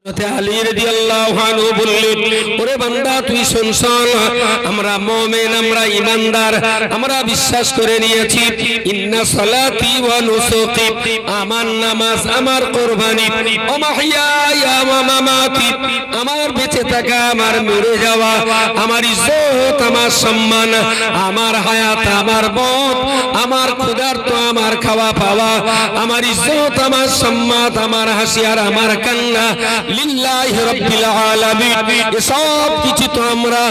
আলী রাদিয়াল্লাহু আনহু বললেন, ওরে বান্দা তুই শুন, আমরা মুমিন, আমরা ঈমানদার, আমরা বিশ্বাস করে নিয়েছি ইন্না সালাতি ওয়া নুসুকি, আমার নামাজ, আমার কুরবানি, ওয়া মাহইয়ায়া ওয়া মামাতি, আমার বেঁচে থাকা, আমার মরে যাওয়া, আমার ইজ্জত, আমার সম্মান, আমার হায়াত, আমার মওত, আমার ক্ষুধার্ত, আমার খাওয়া পাওয়া, আমার ইজ্জত, আমার সম্মান, আমার হাসি আর আমার কান্না লিল্লাহি রাব্বিল আলামিন, সব কিছু তো আমরা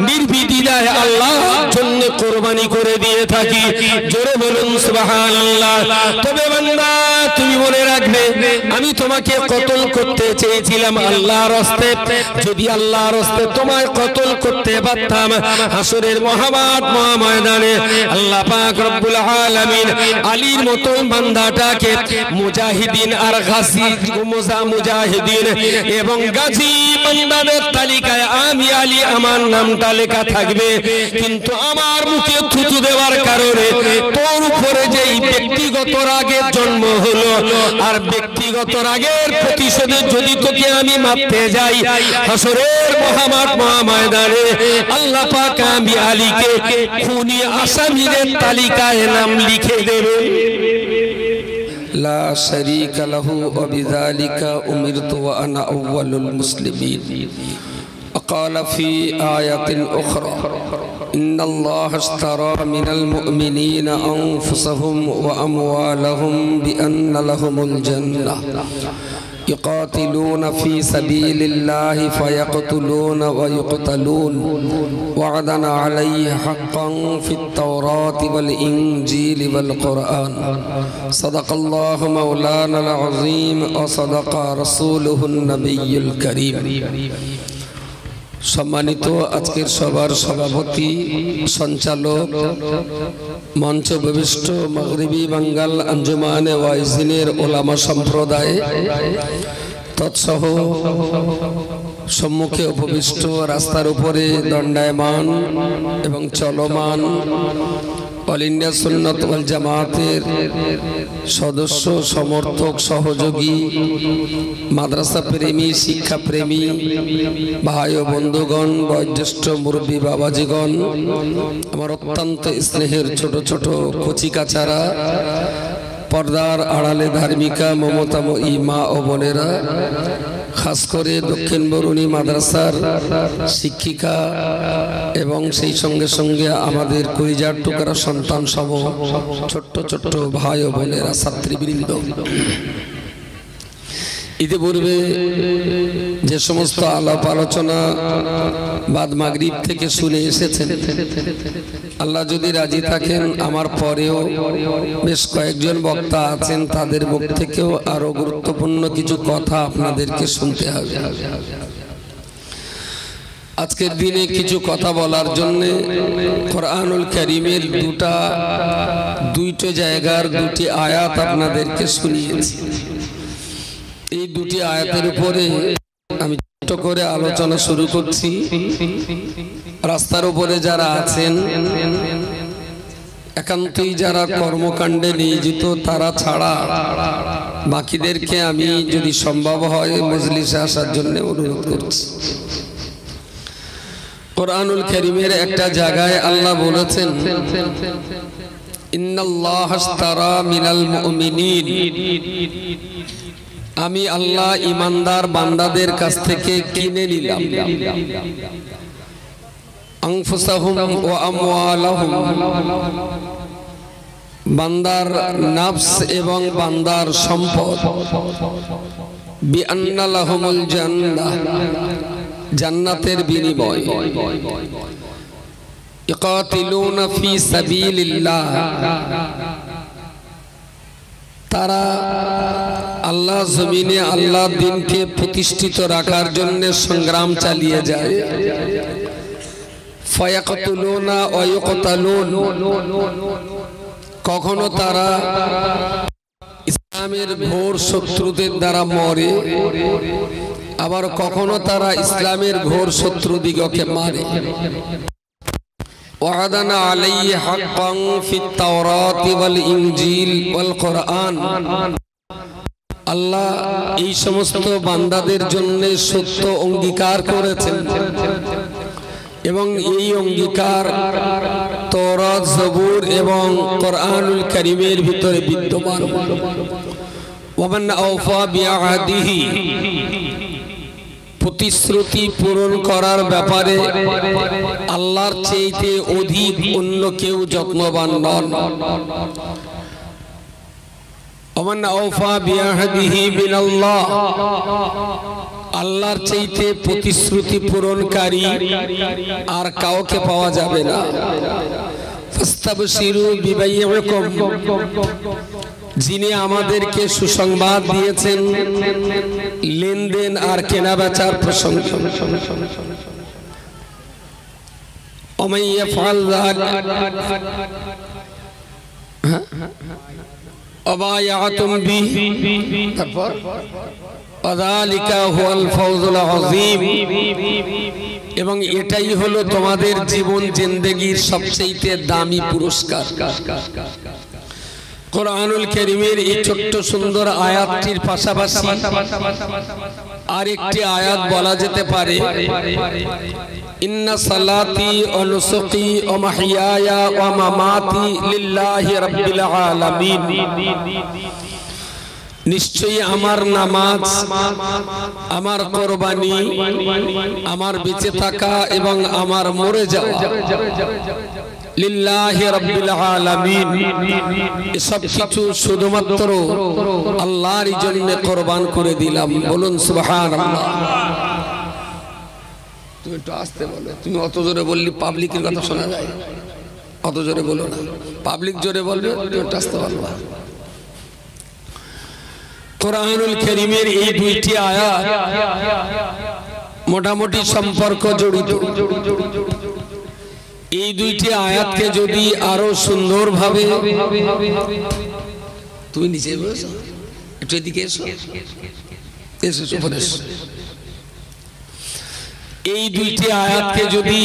নির্বিধিদায় আল্লাহর জন্য কুরবানি করে দিয়ে থাকি। জোরে বলুন সুবহানাল্লাহ। তবে বান্দা তুমি মনে রাখবে, আমি তোমাকে কতল করতে চেয়েছিলাম আল্লাহর রাস্তে। যদি আল্লাহর রাস্তে তোমায় কতল করতে পারতাম, হাসরের মহামাঠ ময়দানে আল্লাহ পাক রব্বুল আলামিন আলীর মতো বান্দাটাকে মুজাহিদিন আর গাজী, মুজাহিদিন এবং গাজী বান্দাদের তালিকায় আমি আলী আমার নামটা লেখা থাকবে। কিন্তু আমার মুখে থুতু দেওয়ার কারণে তোর উপরে যেই ব্যক্তিগত রাগের জন্ম হলো, আর ব্যক্তিগত রাগের প্রতিশোধে যদি তোকে আমি মারতে যাই, হাসরের মহামাঠ ময়দানে আল্লাহ পাক আমি আলীকে খুনি আসামিদের তালিকায় নাম লিখে দেবে। লা শারীকা লাহু ওয়া বিযালিকা উমিরতু ওয়া আনা আউয়ালুল মুসলিমিন। وقال في آية أخرى إن الله اشترى من المؤمنين أنفسهم وأموالهم بأن لهم الجنة يقاتلون في سبيل الله فيقتلون ويقتلون وعدا عليه حقا في التوراة والإنجيل والقرآن صدق الله مولانا العظيم وصدق رسوله النبي الكريم। সম্মানিত আজকের সবার সভাপতি, সঞ্চালক, মঞ্চ বিশিষ্ট মাগরিবি বাঙ্গাল আঞ্জুমানে ওয়াইজিনের ওলামা সম্প্রদায়, তৎসহ সম্মুখে উপবিষ্ট, রাস্তার উপরে দণ্ডায়মান এবং চলমান অল ইন্ডিয়া সুন্নাত ওয়াল জামাতের সদস্য, সমর্থক, সহযোগী, মাদ্রাসা প্রেমী, শিক্ষা প্রেমী ভাই ও বন্ধুগণ, বয়োজ্যেষ্ঠ মুরব্বী বাবাজিগণ, আমার অত্যন্ত স্নেহের ছোট ছোট কচি কাচারা, পর্দার আড়ালে ধার্মিকা মমতাময়ী মা ও বোনেরা, খাস করে দক্ষিণ বরুণী মাদ্রাসার শিক্ষিকা এবং সেই সঙ্গে সঙ্গে আমাদের কলিজার টুকরা সন্তান সহ ছোট্ট ছোট্ট ভাই ও বোনেরা, ছাত্রীবৃন্দ, ইতিপূর্বে যে সমস্ত আলাপ আলোচনা বাদ মাগরিব থেকে শুনে এসেছেন, আল্লাহ যদি রাজি থাকেন আমার পরেও বেশ কয়েকজন বক্তা আছেন, তাদের মুখ থেকেও আরো গুরুত্বপূর্ণ কিছু কথা আপনাদেরকে শুনতে হবে। আজকের দিনে কিছু কথা বলার জন্য কোরআনুল কারীমের দুইটা জায়গার দুটি আয়াত আপনাদেরকে শুনিয়েছি। এই দুটি আয়াতের উপরে আমি ছোট করে আলোচনা শুরু করছি। রাস্তার উপরে যারা আছেন, একান্তই যারা কর্মকাণ্ডে নিয়োজিত, তারা ছাড়া বাকিদেরকে আমি যদি সম্ভব হয় মজলিসে আসার জন্য অনুরোধ করছি। কোরআনুল কারীমের একটা জায়গায় আল্লাহ বলেছেন, ইন্নাল্লাহ আশতারা মিনাল মুমিনিন, আমি আল্লাহ ঈমানদার বান্দাদের কাছ থেকে কিনে নিলাম আনফুসাহুম ওয়া আমওয়ালাহুম, বান্দার নফস এবং বান্দার সম্পদ, বিআন্না লাহুমুল জান্নাহ, জান্নাতের বিনিময়, ইকাতিলুনা ফি সাবিলিল্লাহ, তারা আল্লাহ জমিনে আল্লাহ দ্বীনকে প্রতিষ্ঠিত রাখার জন্য সংগ্রাম চালিয়ে যায়। ফায়াকতুলুনা ওয়া ইউকতালুন, কখনো তারা ইসলামের ঘোর শত্রুদের দ্বারা মরে, আবার কখনো তারা ইসলামের ঘোর শত্রুদিগকে মারে। وعدنا عليه حقا في التوراة والإنجيل والقرآن, আল্লাহ এই সমস্ত বান্দাদের জন্য সত্য অঙ্গীকার করেছেন এবং এই অঙ্গীকার তওরাত, জবুর এবং কোরআনুল কারীমের ভিতরে বিদ্যমান। ওয়ামান আওফা বিআহদিহি, প্রতিশ্রুতি পূরণ করার ব্যাপারে আল্লাহর চাইতে অধিক অন্য কেউ যত্নবান নন। ওয়ামান আওফা বিআহদিহি মিনাল্লাহ, আল্লাহর চাইতে প্রতিশ্রুতি পূরণকারী আর কাউকে পাওয়া যাবে না। ফাস্তাবশিরু বিবাইয়িকুম, যিনি আমাদেরকে সুসংবাদ দিয়েছেন লেনদেন আর কেনাবেচার প্রসঙ্গে। ওমাই ইয়াফআল যালিকা আবায়াতুম বিহি, তারপর ওয়াযালিকা হুয়াল ফাওজুল আযীম, এবং এটাই হলো তোমাদের জীবন জিন্দেগীর সবচেয়ে দামি পুরস্কার। কোরআনুল কারীমের এই ছোট্ট সুন্দর আয়াতটির পাশাপাশি আরেকটি আয়াত বলা যেতে পারে, ইন্না সালাতি ওয়া নুসুকি ওয়া মাহইয়ায়া ওয়া মামাতি লিল্লাহি রাব্বিল আলামিন, নিশ্চয়ই আমার নামাজ, আমার কোরবানি, আমার বেঁচে থাকা এবং আমার মরে যাওয়া লিল্লাহি রাব্বিল আলামিন, এসব কিছু শুধুমাত্র আল্লাহর জন্য কোরবান করে দিলাম। বলুন সুবহানাল্লাহ। তুমি একটু আস্তে বলো, তুমি অত জোরে বললি পাবলিকের কথা শোনা যায়, অত জোরে বলো না, পাবলিক জোরে বলবে, তুমি একটু আস্তে বলবা। কোরআনুল কারীমের এই দুইটি আয়াত মোটামুটি সম্পর্ক জড়িত। এই দুইটি আয়াতকে যদি আরো সুন্দরভাবে, তুমি নিচে বসো, একটু এদিকে এসো, এসো উপরে এসো। এই দুইটি আয়াতকে যদি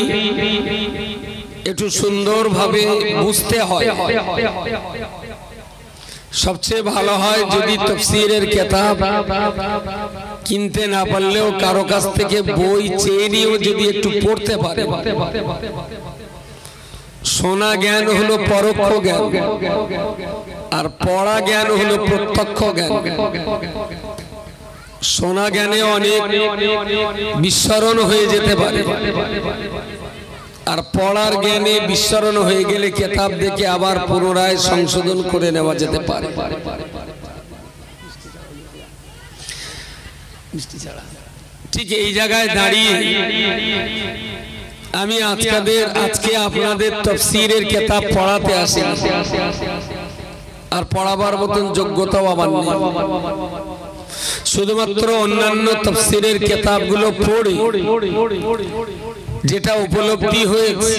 একটু সুন্দরভাবে বুঝতে হয়, সবচেয়ে ভালো হয় যদি তাফসীরের কিতাব কিনতে না পারলেও কারো কাছ থেকে বই চেয়ে নিয়েও যদি একটু পড়তে পারে। শোনা জ্ঞান হলো পরোক্ষ জ্ঞান, আর পড়া জ্ঞান হলো প্রত্যক্ষ জ্ঞান। শোনা জ্ঞানে অনেক বিস্মরণ হয়ে যেতে পারে, আর পড়ার জ্ঞানে বিস্মরণ হয়ে গেলে কিতাব দেখে আবার পুনরায় সংশোধন করে নেওয়া যেতে পারে। ঠিক এই জায়গায় দাঁড়িয়ে আমি আজকে আপনাদের তাফসীরের কিতাব পড়াতে আসি, আর পড়াবার মতন যোগ্যতাও আমার নেই। শুধুমাত্র অন্যান্য তাফসীরের কিতাবগুলো পড়ে যেটা উপলব্ধি হয়েছে,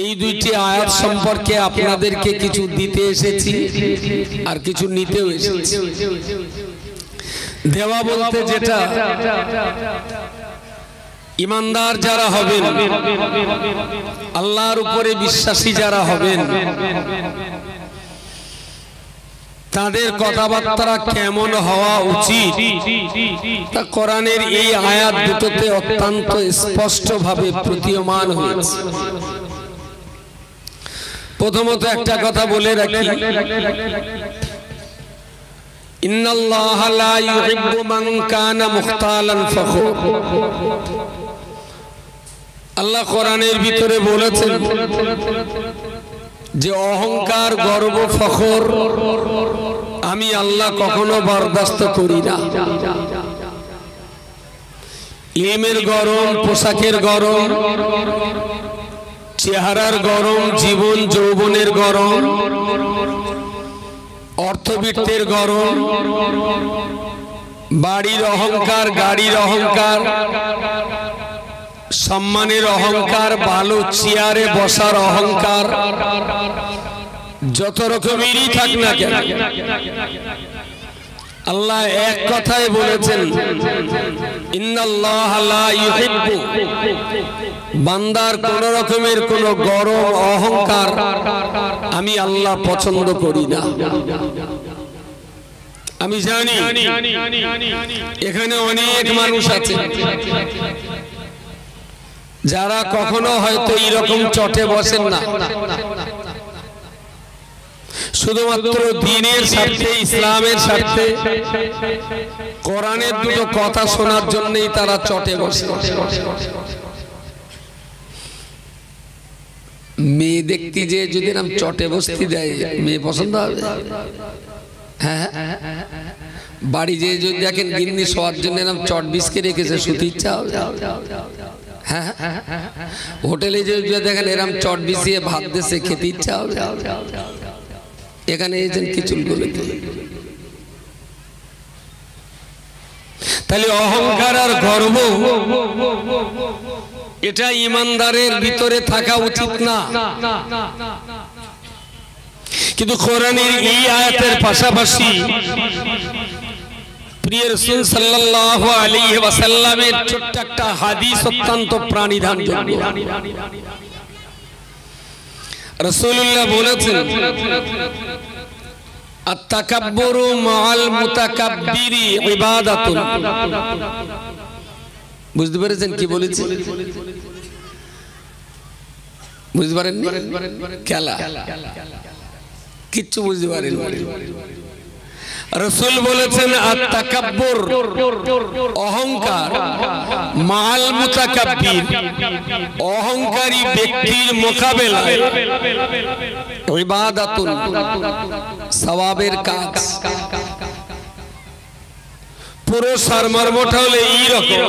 এই দুইটি আয়াত সম্পর্কে আপনাদেরকে কিছু দিতে এসেছি আর কিছু নিতেও এসেছি। দেওয়া বলতে যেটা ইমানদার যারা হবেন, আল্লাহর উপরে বিশ্বাসী যারা হবেন, তাদের কথাবার্তা কেমন হওয়া উচিত তা কোরআনের এই আয়াত দুটোতে অত্যন্ত স্পষ্টভাবে প্রতীয়মান হয়েছে। প্রথমত একটা কথা বলে রাখি, ইন্নাল্লাহা লা ইউহিব্বু মান কানা মুখতালান ফখুর। আল্লাহ কোরআনের ভিতরে বলেছেন যে অহংকার, গর্ব, ফখর আমি আল্লাহ কখনো বরদাস্ত করি না। ইলমের গরম, পোশাকের গরম, চেহারার গরম, জীবন যৌবনের গরম, অর্থবিত্তের গরম, বাড়ির অহংকার, গাড়ির অহংকার, সম্মানের অহংকার, ভালো চেয়ারে বসার অহংকার, যত রকমেরই থাক না কেন, আল্লাহ এক কথায় বলেছেন, ইন্নাল্লাহা লা ইউহিব্বু, বান্দার কোন রকমের কোন গরম অহংকার আমি আল্লাহ পছন্দ করি না। আমি জানি এখানে অনেক মানুষ আছে যারা কখনো হয়তো এরকম চটে বসেন না, শুধুমাত্র দ্বীনের স্বার্থে, ইসলামের স্বার্থে, কোরআনের দুটো কথা শোনার জন্যই তারা চটে বসে। মেয়ে দেখতে যে যদি নাম চটে বসতে দেয়, মেয়ে পছন্দ হবে? হ্যাঁ, বাড়ি যে যদি দেখেন গিন্নি শোয়ার জন্য নাম চট বিস্কে রেখেছে, শুতে ইচ্ছা হবে? হ্যাঁ, হোটেলে যে দেখেন এরম চট বিছিয়ে ভাত দিয়েছে, খেতে ইচ্ছা হবে? এখানে এসেছেন কি চুলগুলো? তাহলে অহংকার আর গর্ব এটা ঈমানদারের ভিতরে থাকা উচিত না। কিন্তু কোরআনের এই আয়াতের পাশাপাশি প্রিয় রাসূল সাল্লাল্লাহু আলাইহি ওয়াসাল্লামের ছোট্ট একটা হাদিস অত্যন্ত প্রাণিধানযোগ্য। রাসূলুল্লাহ বলেছেন, আত-তাকাব্বুরু মাআল মুতাকাব্বিরি ইবাদাতুন। বুঝতে পেরেছেন কি বলেছি? বুঝতে পারেননি? খেলা কিচ্ছু বুঝতে পারেননি। রাসূল বলেছেন আত-তাকাব্বুর অহংকার, মাআল মুতাকাব্বির অহংকারী ব্যক্তির মোকাবেলায় ইবাদাতুন সওয়াবের কাজ। পুরো সারমর্মটা হলো এইরকম,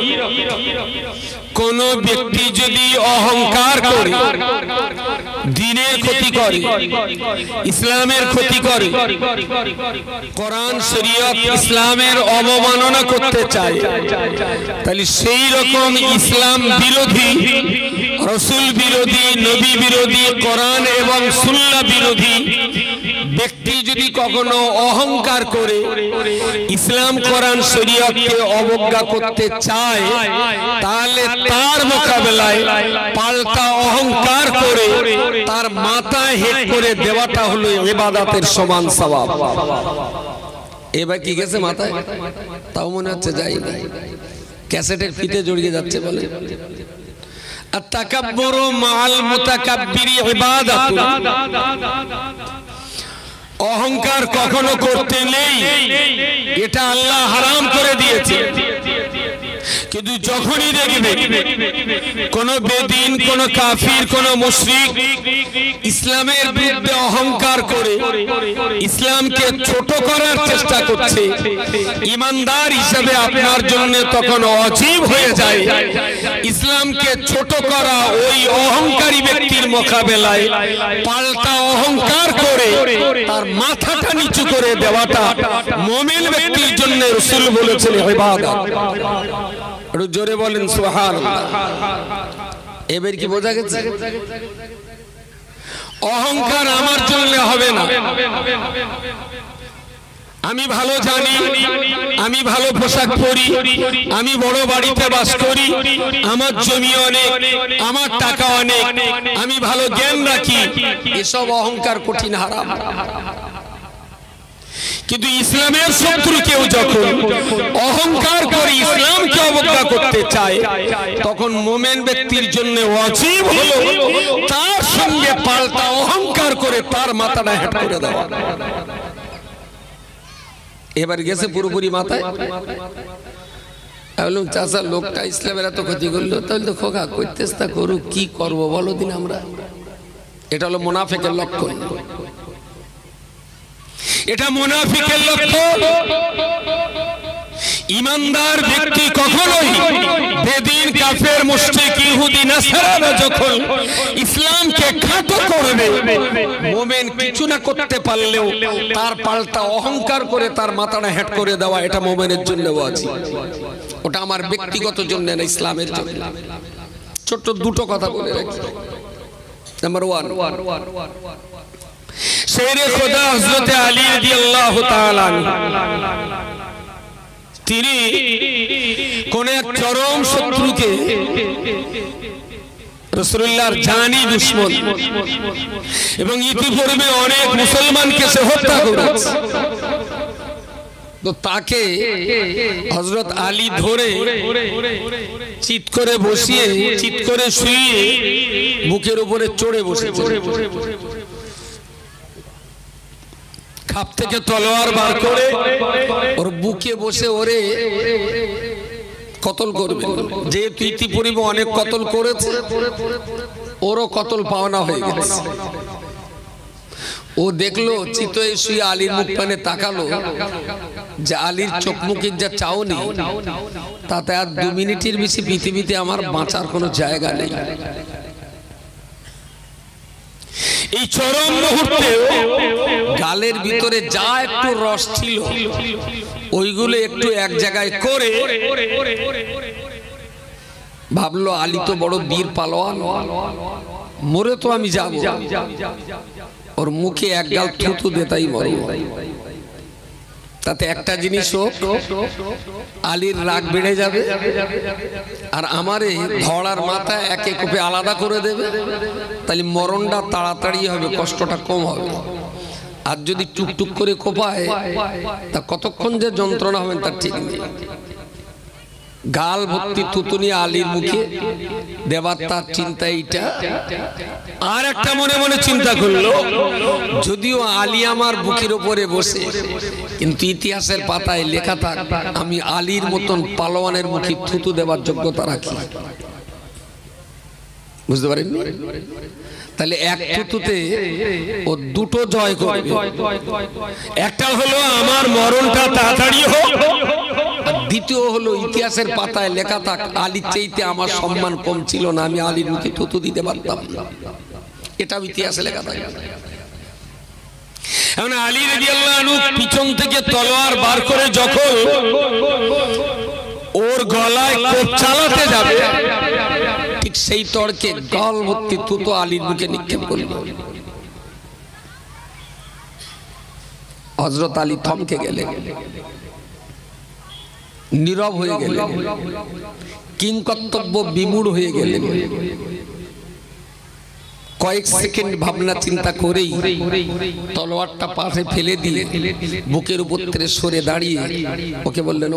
কোন ব্যক্তি যদি অহংকার করে দ্বীনের ক্ষতি করে, ইসলামের ক্ষতি করে, কোরআন শরীয়ত ইসলামের অবমাননা করতে চায়, তাহলে সেই রকম ইসলাম বিরোধী, রাসূল বিরোধী, নবী বিরোধী, কোরআন এবং সুন্নাহ বিরোধী ব্যক্তি যদি কখনো অহংকার করে ইসলাম কোরআন শরীয়তকে অবজ্ঞা করতে চায়, তাহলে তার মোকাবেলায় পাল্টা অহংকার করে তার মাথায় হেট করে দেওয়াটা হলো ইবাদতের সমান সওয়াব। এবার কি গেছে মাথায়? তাও মনে হচ্ছে যাই না, ক্যাসেটের ফিতে জড়িয়ে যাচ্ছে বলে। আত-তাকাব্বুরু মাআল মুতাকাব্বিরি ইবাদাতুন। অহংকার কখনো করতে নেই, এটা আল্লাহ হারাম করে দিয়েছে। কিন্তু যখনই দেখবে কোন বেদিন, কোন কাফির, কোন মুশরিক ইসলামের বিরুদ্ধে অহংকার করে ইসলামকে ছোট করার চেষ্টা করছে, ঈমানদার হিসেবে আপনার জন্য তখন অজীব হয়ে যায় ইসলামকে ছোট করা ওই অহংকারী ব্যক্তির মোকাবেলায় পাল্টা অহংকার করে তার মাথাটা নিচু করে দেওয়াটা মুমিন ব্যক্তির জন্য রাসূল বলেছেন ইবাদত। একটু জোরে বলেন সুবহানাল্লাহ। এবার কি বোঝা গেছে? অহংকার আমার জন্য হবে না। আমি ভালো জানি, আমি ভালো পোশাক পরি, আমি বড় বাড়িতে বাস করি, আমার জমি অনেক, আমার টাকা অনেক, আমি ভালো জ্ঞান রাখি, এসব অহংকার কঠিন হারাম। কিন্তু ইসলামের শত্রু কেউ যখন অহংকার করে ইসলামকে অবজ্ঞা করতে চায়, তখন মুমিন ব্যক্তির জন্য ওয়াজিব হলো তার সঙ্গে পাল্টা অহংকার করে তার মাথাটা হেট করে দেওয়া। এবার গেছে পুরোপুরি মাথায়। বললাম, চাচা লোকটা ইসলামের এত ক্ষতি করলো, তাহলে তো খোকা করতেস তা করুক, কি করবো বলো দিন আমরা। এটা হলো মুনাফিকের লক্ষণ, এটা মুনাফিকের লক্ষণ। ঈমানদার ব্যক্তি কখনোই বেদিন, কাফের, মুশরিক, ইহুদি, নাসারা যখন ইসলামকে খাটো করবে, মুমিন কিছু না করতে পারলেও তার পাল্টা অহংকার করে তার মাথাটা হেট করে দেওয়া, এটা মুমিনের জন্য ওয়াজিব। ওটা আমার ব্যক্তিগত জন্য না, ইসলামের জন্য। ছোট্ট দুটো কথা বলে রাখি। নাম্বার 1, শেরে খোদা হযরত আলী রাদিয়াল্লাহু তাআলা তিনি কোন এক চরম শত্রুকে, রাসূলুল্লাহর জানি দুশমন, এবং ইতিপূর্বে অনেক মুসলমানকে সে হত্যা করেছে। তো তাকে হযরত আলী ধরে চিৎ করে বসিয়ে চিৎ করে শুইয়ে বুকের উপরে চড়ে বসেছে। খাপ থেকে তলোয়ার বার করে ওর বুকে বসে ওরে কতল করবে। যেহেতু ইতিপূর্বে অনেক কতল করেছে, ওরও কতল পাওনা হয়ে গেছে। ও দেখলো চিতয়ে শুয়ে আলীর মুখ পানে তাকালো, যে আলীর চোখ মুখের যা চাওনি, তাতে আর 2 মিনিটের বেশি পৃথিবীতে আমার বাঁচার কোনো জায়গা নেই। এই চরম মুহূর্তে গালের ভিতরে যা একটু রস ছিল ওইগুলো একটু এক জায়গায় করে ভাবলো আলী তো বড় বীর পালোয়ান, মরে তো আমি যাব, ওর মুখে এক গাল থুতু দেতাই মরব। তাতে একটা জিনিস হোক, আলীর রাগ বেড়ে যাবে আর আমারে ধড়ার মাথা একে কোপে আলাদা করে দেবে, তাহলে মরণটা তাড়াতাড়ি হবে, কষ্টটা কম হবে। আর যদি টুকটুক করে কোপায় তা কতক্ষণ যে যন্ত্রণা হবে তার ঠিক নেই। গাল ভর্তি থুতু নিয়ে আলীর মুখে দেবার তার চিন্তা এইটা। আর একটা মনে মনে চিন্তা করলো, যদিও আলী আমার বুকের উপরে বসে, কিন্তু ইতিহাসের পাতায় লেখা থাক আমি আলীর মতন পালোয়ানের মুখে থুতু দেবার যোগ্যতা রাখি। বুঝতে পারেন? তাহলে এক থুতুতে ও দুটো জয় করবে। একটা হলো আমার মরণটা তাড়াতাড়ি হোক, দ্বিতীয় হলো ইতিহাসের পাতায় লেখা থাক আলীর চাইতে আমার সম্মান কম ছিল না, আমি আলীর মুখে থুতু দিতে পারতাম না। এটা ইতিহাসে লেখা থাকে। এখন আলী রাদিয়াল্লাহু আনহু পিছন থেকে তলোয়ার বার করে যখন ওর গলায় কোপ চালাতে যাবে, ঠিক সেই তর্কে গল ভর্তি থুতু আলীর মুখে নিক্ষেপ করল। হযরত আলী থমকে গেলেন, নীরব হয়ে গেলেন, কিংকর্তব্য বিমূঢ় হয়ে গেলেন। কয়েক সেকেন্ড ভাবনা চিন্তা করেই তলোয়ারটা পাশে ফেলে দিয়ে বুকের উপর থেকে সরে দাঁড়িয়ে ওকে বললেন,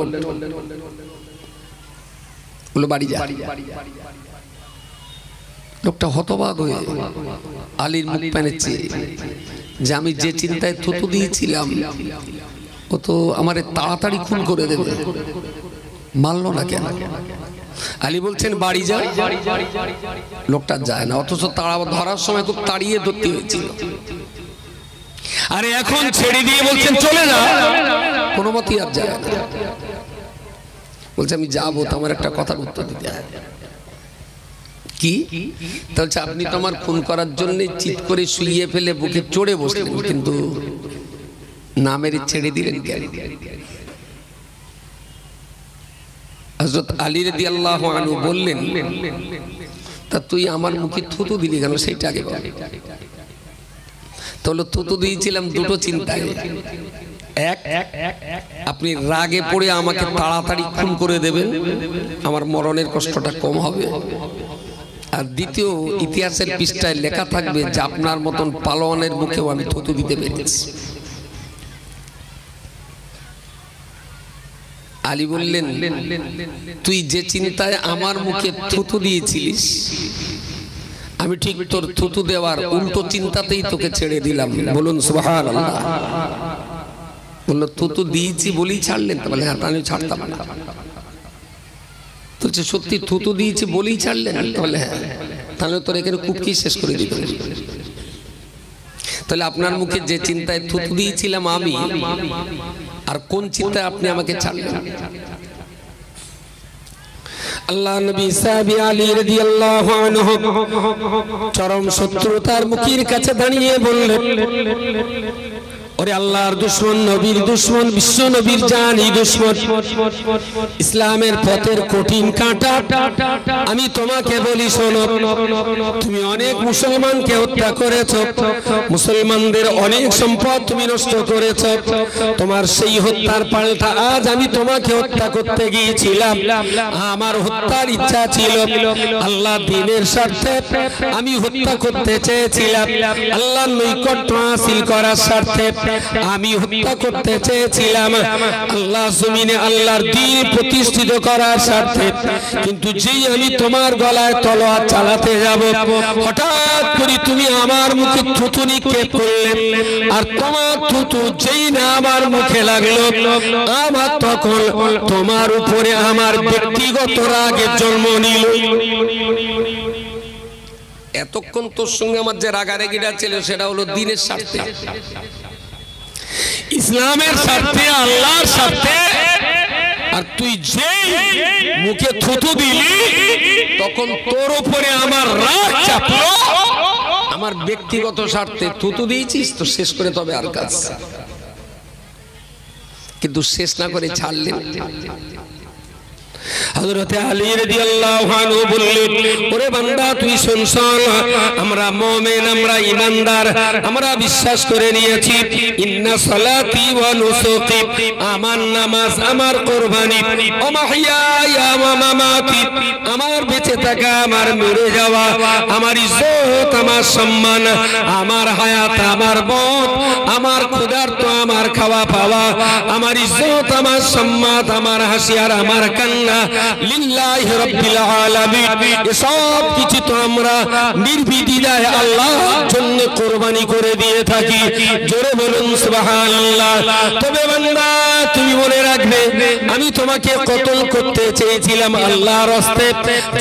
বলল বাড়ি যা। লোকটা হতবাক হয়ে আলীর মুখ পানে চেয়ে, যে আমি যে চিন্তায় থুতু দিয়েছিলাম ও তো আমারে তাড়াতাড়ি খুন করে দেবে, মানলো না কেন? আলী বলছেন বাড়ি যা। লোকটা যায় না, অথচ তাড়া ধরার সময় খুব তাড়িয়ে ধরতে হয়েছিল। আরে এখন ছেড়ে দিয়ে বলছেন চলে যা, কোনো মতেই আর যায় না। বলছে আমি যাবো, তো আমার একটা কথার উত্তর দিতে হয়। কি? বলছে আপনি তো আমার খুন করার জন্য চিৎ করে শুইয়ে ফেলে বুকে চড়ে বসলেন, কিন্তু না মেরে ছেড়ে দিলেন কেন? হযরত আলী রাদিয়াল্লাহু আনহু বললেন, তা তুই আমার মুখে থুতু দিলি কেন সেইটা আগে বল। তাহলে থুতু দিয়েছিলাম দুটো চিন্তায়, এক আপনি রাগে পড়ে আমাকে তাড়াতাড়ি খুন করে দেবেন, আমার মরণের কষ্টটা কম হবে। আর দ্বিতীয়, ইতিহাসের পৃষ্ঠায় লেখা থাকবে যে আপনার মতন পালোয়ানের মুখেও আমি থুতু দিতে পেরেছি। আলী বললেন, তুই যে চিন্তায় আমার মুখে থুতু দিয়েছিলিস, আমি ঠিক তোর থুতু দেওয়ার উল্টো চিন্তাতেই তোকে ছেড়ে দিলাম। বলুন সুবহানাল্লাহ। বললো থুতু দিয়েছি বলেই ছাড়লেন? বলে হ্যাঁ, তাহলে ছাড়তাম না। বলছে সত্যি থুতু দিয়েছি বলেই ছাড়লেন? বলে হ্যাঁ, তাহলে তোর এখানে কুপকি শেষ করে দিত। তাহলে আপনার মুখে যে চিন্তায় থুতু দিয়েছিলাম আমি, আর কোন চিন্তায় আপনি আমাকে ছাড়লেন? আল্লাহ নবী সাহাবী আলী রাদিয়াল্লাহু আনহু চরম শত্রুতার মুখের কাছে দাঁড়িয়ে বললেন, ওরে আল্লাহর দুশমন, নবীর দুশমন, বিশ্ব নবীর জানি দুশমন, ইসলামের পথের কঠিন কাঁটা, আমি তোমাকে বলি শোনো, তুমি অনেক মুসলমানকে হত্যা করেছো, মুসলমানদের অনেক সম্পদ তুমি নষ্ট করেছো। তোমার সেই হত্যার পাল্টা আজ আমি তোমাকে হত্যা করতে গিয়েছিলাম। আমার হত্যার ইচ্ছা ছিল, আল্লাহ দ্বীনের স্বার্থে আমি হত্যা করতে চেয়েছিলাম, আল্লাহর নৈকট্য হাসিল করার স্বার্থে। আমি হত্যা করতে চেয়েছিলাম আল্লাহ জমিনে আল্লাহর দ্বীন প্রতিষ্ঠিত করার স্বার্থে, কিন্তু যেই আমি তোমার গলায় তলোয়ার চালাতে যাব, হঠাৎ করে তুমি আমার মুখে থুতু নিক্ষেপ করলে, আর তোমার থুতু যেই না আমার মুখে লাগলো, আমার তখন তোমার উপরে আমার ব্যক্তিগত রাগের জন্ম নিল। এতক্ষণ তোর সঙ্গে আমার যে রাগারাগিটা ছিল সেটা হলো দ্বীনের স্বার্থে, ইসলামের স্বার্থে, আল্লাহর স্বার্থে। আর তুই যেই মুখে থুতু দিলি তখন তোর উপরে আমার রাগ চাপলো, আমার ব্যক্তিগত স্বার্থে থুতু দিয়েছিস তো শেষ করে তবে আর কাজ, কিন্তু শেষ না করে ছাড়লেন। হযরত আলী রাদিয়াল্লাহু আনহু বললেন, ওরে বান্দা তুই শোন, আমরা মুমিন, আমরা ঈমানদার, আমরা বিশ্বাস করে নিয়েছি ইন্না সালাতি ওয়া নুসুকি, আমার নামাজ, আমার কুরবানি, ওয়া মাহইয়ায়া ওয়া মামাতি, আমার বেঁচে থাকা, আমার মরে যাওয়া, আমার ইজ্জত, আমার সম্মান, আমার হায়াত, আমার মওত, আমার ক্ষুধার্ত, আমার খাওয়া পাওয়া, আমার ইজ্জত, আমার সম্মান, আমার হাসি আর আমার কান্না লিল্লাহি রাব্বিল আলামিন, সব কিছু তো আমরা নির্বিধিদায় আল্লাহর জন্য কুরবানি করে দিয়ে থাকি। জোরে বলুন সুবহানাল্লাহ। তবে বান্দা তুমি মনে রাখবে, আমি তোমাকে কতল করতে চেয়েছিলাম আল্লাহর রাস্তে,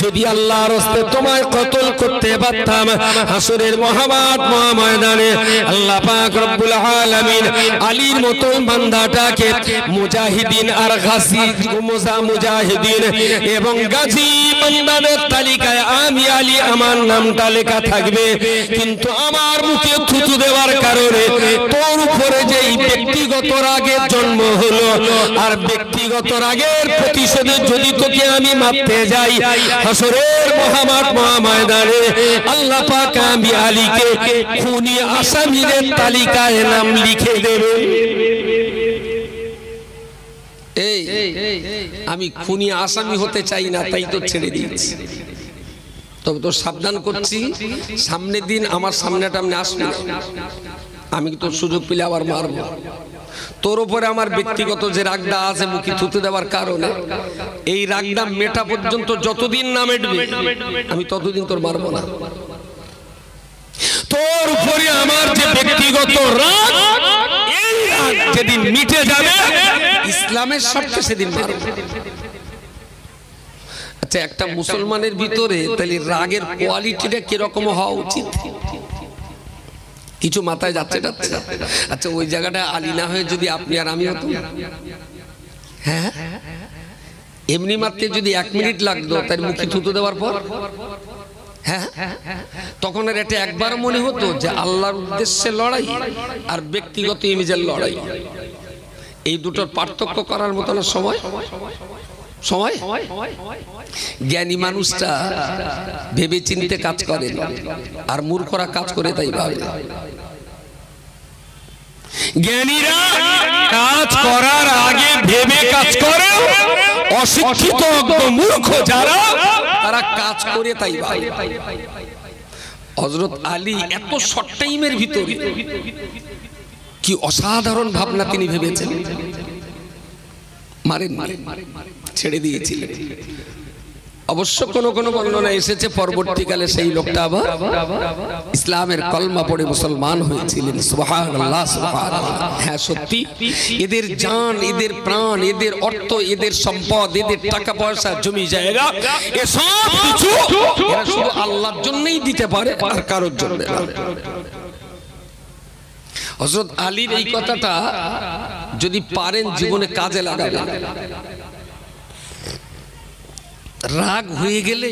যদি আল্লাহর রাস্তে তোমায় কতল করতে পারতাম, হাসরের মহামাঠ ময়দানে আল্লাহ পাক রব্বুল আলামিন আলীর মতো বান্দাটাকে মুজাহিদিন আর গাজী, মুজাহিদিন এবং গাজী বান্দাদের তালিকায় আমি আলী আমার নামটা লেখা থাকবে, কিন্তু আমার মুখে থুতু দেওয়ার কারণে তোর উপরে যেই ব্যক্তিগত রাগের জন্ম হলো, আর ব্যক্তিগত রাগের প্রতিশোধে যদি তোকে আমি মারতে যাই, হাসরের মহামাঠ ময়দানে আল্লাহ পাক আমি আলীকে খুনি আসামিদের তালিকায় নাম লিখে দেবে। এই আমি খুনি আসামি হতে চাই না, তাই তো ছেড়ে দিয়েছি। তবে তো সাবধান করছি, সামনের দিন আমার সামনেটা আপনি আসবি, আমি তো সুযোগ পেলে আবার মারবো। তোর উপরে আমার ব্যক্তিগত যে রাগটা আছে মুখে থুতু দেওয়ার কারণে, এই রাগটা মেটা পর্যন্ত যতদিন না মেটবে আমি ততদিন তোর মারবো না। তোর উপরে আমার যে ব্যক্তিগত রাগ, এই রাগ যেদিন মিটে যাবে ইসলামের স্বার্থে সেদিন মারবো। আচ্ছা, একটা মুসলমানের ভিতরে তাহলে রাগের কোয়ালিটিটা কিরকম হওয়া উচিত? কিছু মাথায় যাচ্ছে যাচ্ছে। আচ্ছা, ওই জায়গাটা আলী না হয়ে যদি আপনি আর আমি হতাম, হ্যাঁ এমনি মাত্র যদি 1 মিনিট লাগতো তার মুখে থুতু দেওয়ার পর, হ্যাঁ তখন আর এটা একবার মনে হতো যে আল্লাহর উদ্দেশ্যে লড়াই আর ব্যক্তিগত ইমেজের লড়াই, এই দুটোর পার্থক্য করার মতো না সময় সময় জ্ঞানী মানুষটা ভেবে চিনতে কাজ করে, আর মূর্খরা কাজ করে তাই ভাবে। জ্ঞানীরা কাজ করার আগে ভেবে কাজ করে, অশিক্ষিত মূর্খ যারা তারা কাজ করে তাই ভাবে। হযরত আলী এত শর্ট টাইমের ভিতরে কি অসাধারণ ভাবনা তিনি ভেবেছেন, মারেন ছেড়ে দিয়েছিলেন। অবশ্য কোন কোন বর্ণনা এসেছে পরবর্তীকালে সেই লোকটা আবার ইসলামের কলমা পড়ে মুসলমান হয়েছিলেন। সুবহানাল্লাহ, সুবহানাল্লাহ। হ্যাঁ সত্যি, এদের জান, এদের প্রাণ, এদের অর্থ, এদের সম্পদ, এদের টাকা পয়সা, জমি জায়গা, এসব কিছু এরা শুধু আল্লাহর জন্যই দিতে পারে, আর কারোর জন্য না। হযরত আলীর এই কথাটা যদি পারেন জীবনে কাজে লাগাবেন। রাগ হয়ে গেলে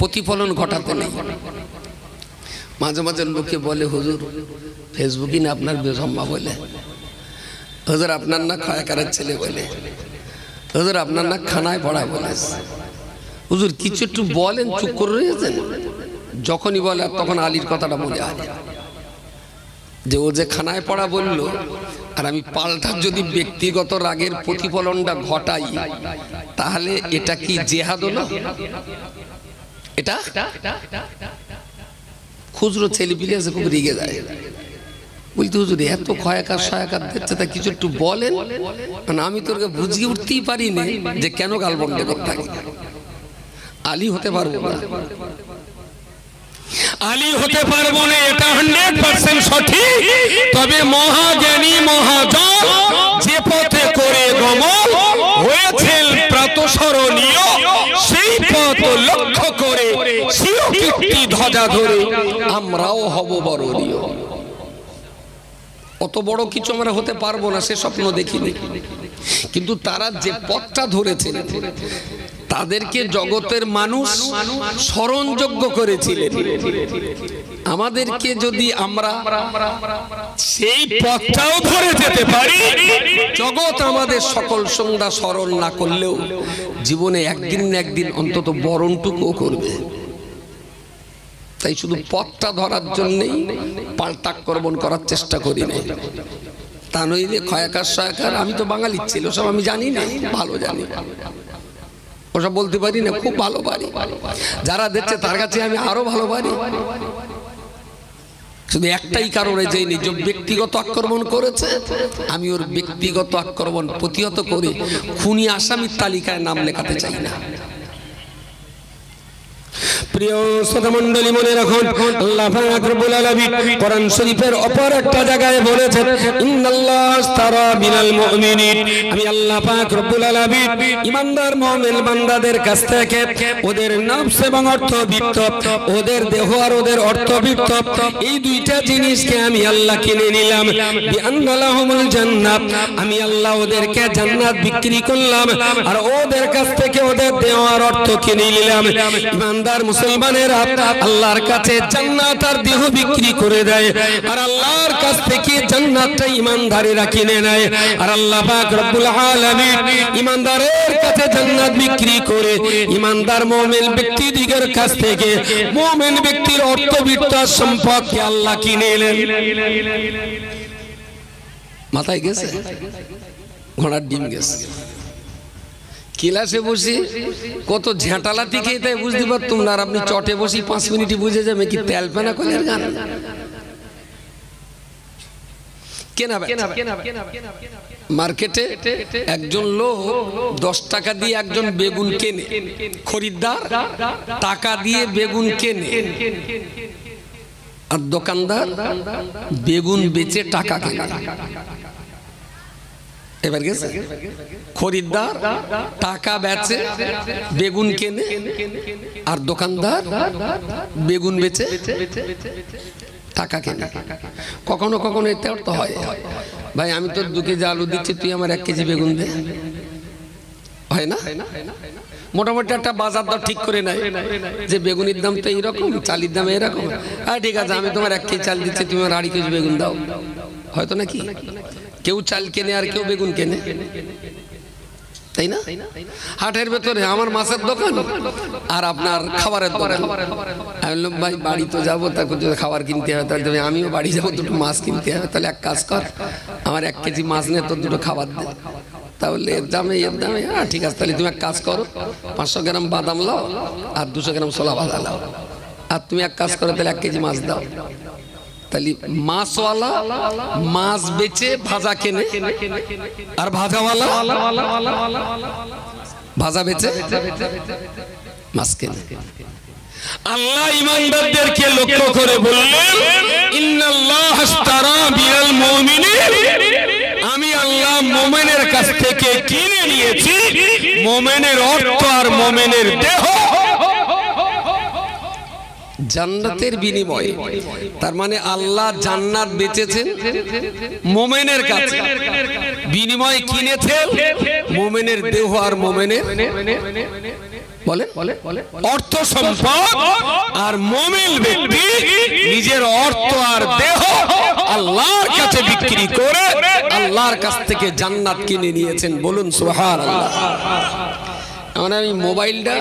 প্রতিফলন ঘটাতে নেই। মাঝে মাঝে লোকে বলে, হুজুর ফেসবুকে না আপনার বেজম্মা বলে, হুজুর আপনার না খায়কারের ছেলে বলে, হুজুর আপনার না খানায় পড়া বলে, হুজুর কিছু একটু বলেন, চুপ করে রয়েছেন। যখনই বলে তখন আলীর কথাটা মনে হয় যে ও যে খানায় পড়া বলল, আর আমি পাল্টা যদি ব্যক্তিগত রাগের প্রতিফলনটা ঘটাই, তাহলে এটা কি জিহাদ হলো? এটা খুচরো ছেলেপিলে আছে, খুব রেগে যায়। বলতে হুজুর এত কয়েকার সয়াকার দিচ্ছে তা কিছু একটু বলেন, মানে আমি তোরকে বুঝিয়ে উঠতেই পারি না যে কেন গাল বন্ধ করতে থাকি। আলী হতে পারবো না, আলী হতে পারবো না, এটা 100% সঠিক। তবে মহাজ্ঞানী মহাজন যে পথে করে গমন হয়েছেন প্রাতঃস্মরণীয়, সেই পথ লক্ষ্য করে চিরকীর্তি ধ্বজা ধরে আমরাও হব বরণীয়। অত বড় কিছু আমরা হতে পারবো না, সে স্বপ্ন দেখিনি, কিন্তু তারা যে পথটা ধরেছেন তাদেরকে জগতের মানুষ স্মরণযোগ্য করেছিলেন। আমাদেরকে যদি আমরা সেই পথটাও ধরে যেতে পারি, জগৎ আমাদের সকল সন্ধ্যা স্মরণ না করলেও জীবনে একদিন না একদিন অন্তত বরণটুকুও করবে। তাই শুধু পথটা ধরার জন্যই পাল্টাক্রমণ করার চেষ্টা করি না। তা নইলে ক্ষয়াকার সয়াকার আমি তো বাঙালির ছিল, সব আমি জানি না, ভালো জানি, ওসব বলতে পারি না, খুব ভালো পারি। যারা দেখছে তার কাছে আমি আরো ভালো পারি। শুধু একটাই কারণে যে নিজ ব্যক্তিগত আক্রমণ করেছে, আমি ওর ব্যক্তিগত আক্রমণ প্রতিহত করে খুনি আসামির তালিকায় নাম লেখাতে চাই না। প্রিয় শ্রোতা মণ্ডলী, মনে রাখুন আল্লাহ পাক রব্বুল আলামিন কোরআন শরীফের অপর একটা জায়গায় বলেছেন, ইন্নাল্লাহ আশতারা মিনাল মুমিনিন, আমি আল্লাহ পাক রব্বুল আলামিন ঈমানদার মুমিন বান্দাদের কাছ থেকে ওদের নফস এবং অর্থবিত্ত, ওদের দেহ আর ওদের অর্থবিত্ত, এই দুইটা জিনিসকে আমি আল্লাহ কিনে নিলাম। বিআন্না লাহুমুল জান্নাত, আমি আল্লাহ ওদেরকে জান্নাত বিক্রি করলাম, আর ওদের কাছ থেকে ওদের দেহ আর অর্থ কিনে নিলাম। ঈমানদার মুসলমানেরা আল্লাহর কাছে জান্নাত আর দেহ বিক্রি করে দেয়, আর আল্লাহর কাছ থেকে জান্নাতটা ঈমানদারেরা কিনে নেয়। আর আল্লাহ পাক রব্বুল আলামিন ঈমানদারের কাছে জান্নাত বিক্রি করে ঈমানদার মুমিন ব্যক্তিদের কাছ থেকে মুমিন ব্যক্তির অর্থবিত্ত সম্পদকে আল্লাহ কিনে নেন। মাথায় গেছে, ঘোড়ার ডিম গেছে। ক্লাসে বসে কত ঝাঁটালাতি খেয়ে তাই বুঝতে পারতুম না, আর আপনি চটে বসি 5 মিনিটই বুঝে যাবে কি তেলপেনা কলের গান। মার্কেটে একজন লোক 10 টাকা দিয়ে একজন বেগুন কেনে, খরিদ্দার টাকা দিয়ে বেগুন কেনে, আর দোকানদার বেগুন বেচে টাকা কেনে। এবার গেছে, খরিদ্দার টাকা বেচে বেগুন কেনে, আর দোকানদার বেগুন বেচে টাকা কেনে। কখনো কখনো এতে অর্থ হয়, ভাই আমি তোর 2 কেজি আলু দিচ্ছি, তুই আমার 1 কেজি বেগুন দে, হয় না? মোটামুটি একটা বাজার দর ঠিক করে নেয় যে বেগুনের দাম তো এইরকম, চালের দাম এরকম, হ্যাঁ ঠিক আছে আমি তোমার 1 কেজি চাল দিচ্ছি, তুমি আমার 2.5 কেজি বেগুন দাও, হয়তো নাকি? কেউ চাল কেনে আর কেউ বেগুন কেনে, তাই না? হাটের ভেতরে আমার মাছের দোকান আর আপনার খাবারের দোকান। আমি বললাম ভাই বাড়ি তো যাবো, তারপর যদি খাবার কিনতে হবে তাহলে আমিও বাড়ি যাবো, 2টো মাছ কিনতে হবে, তাহলে এক কাজ কর আমার 1 কেজি মাছ নিয়ে তোর 2টো খাবার দে। তাহলে এর দামে হ্যাঁ ঠিক আছে, তাহলে তুমি এক কাজ করো 500 গ্রাম বাদাম লাও আর 200 গ্রাম ছোলা ভাজা লাও, আর তুমি এক কাজ করো তাহলে 1 কেজি মাছ দাও। তাহলে মাছওয়ালা মাছ বেচে ভাজা কেনে, আর ভাজাওয়ালা ভাজা বেচে মাছ কেনে। আল্লাহ ঈমানদারদেরকে লক্ষ্য করে বললেন, ইন্নাল্লাহ আশতারা বিল মুমিনিন, আমি আল্লাহ মুমিনের কাছ থেকে কিনে নিয়েছি মুমিনের অর্থ আর মুমিনের দেহ জান্নাতের বিনিময়ে। তার মানে আল্লাহ জান্নাত বেচেছেন মুমিনের কাছে, বিনিময়ে কিনেছেন মুমিনের দেহ আর মুমিনের বলেন অর্থ সম্পদ, আর মুমিন ব্যক্তি নিজের অর্থ আর দেহ আল্লাহর কাছে বিক্রি করে আল্লাহর কাছ থেকে জান্নাত কিনে নিয়েছেন। বলুন সুবহানাল্লাহ। আমি মোবাইলটা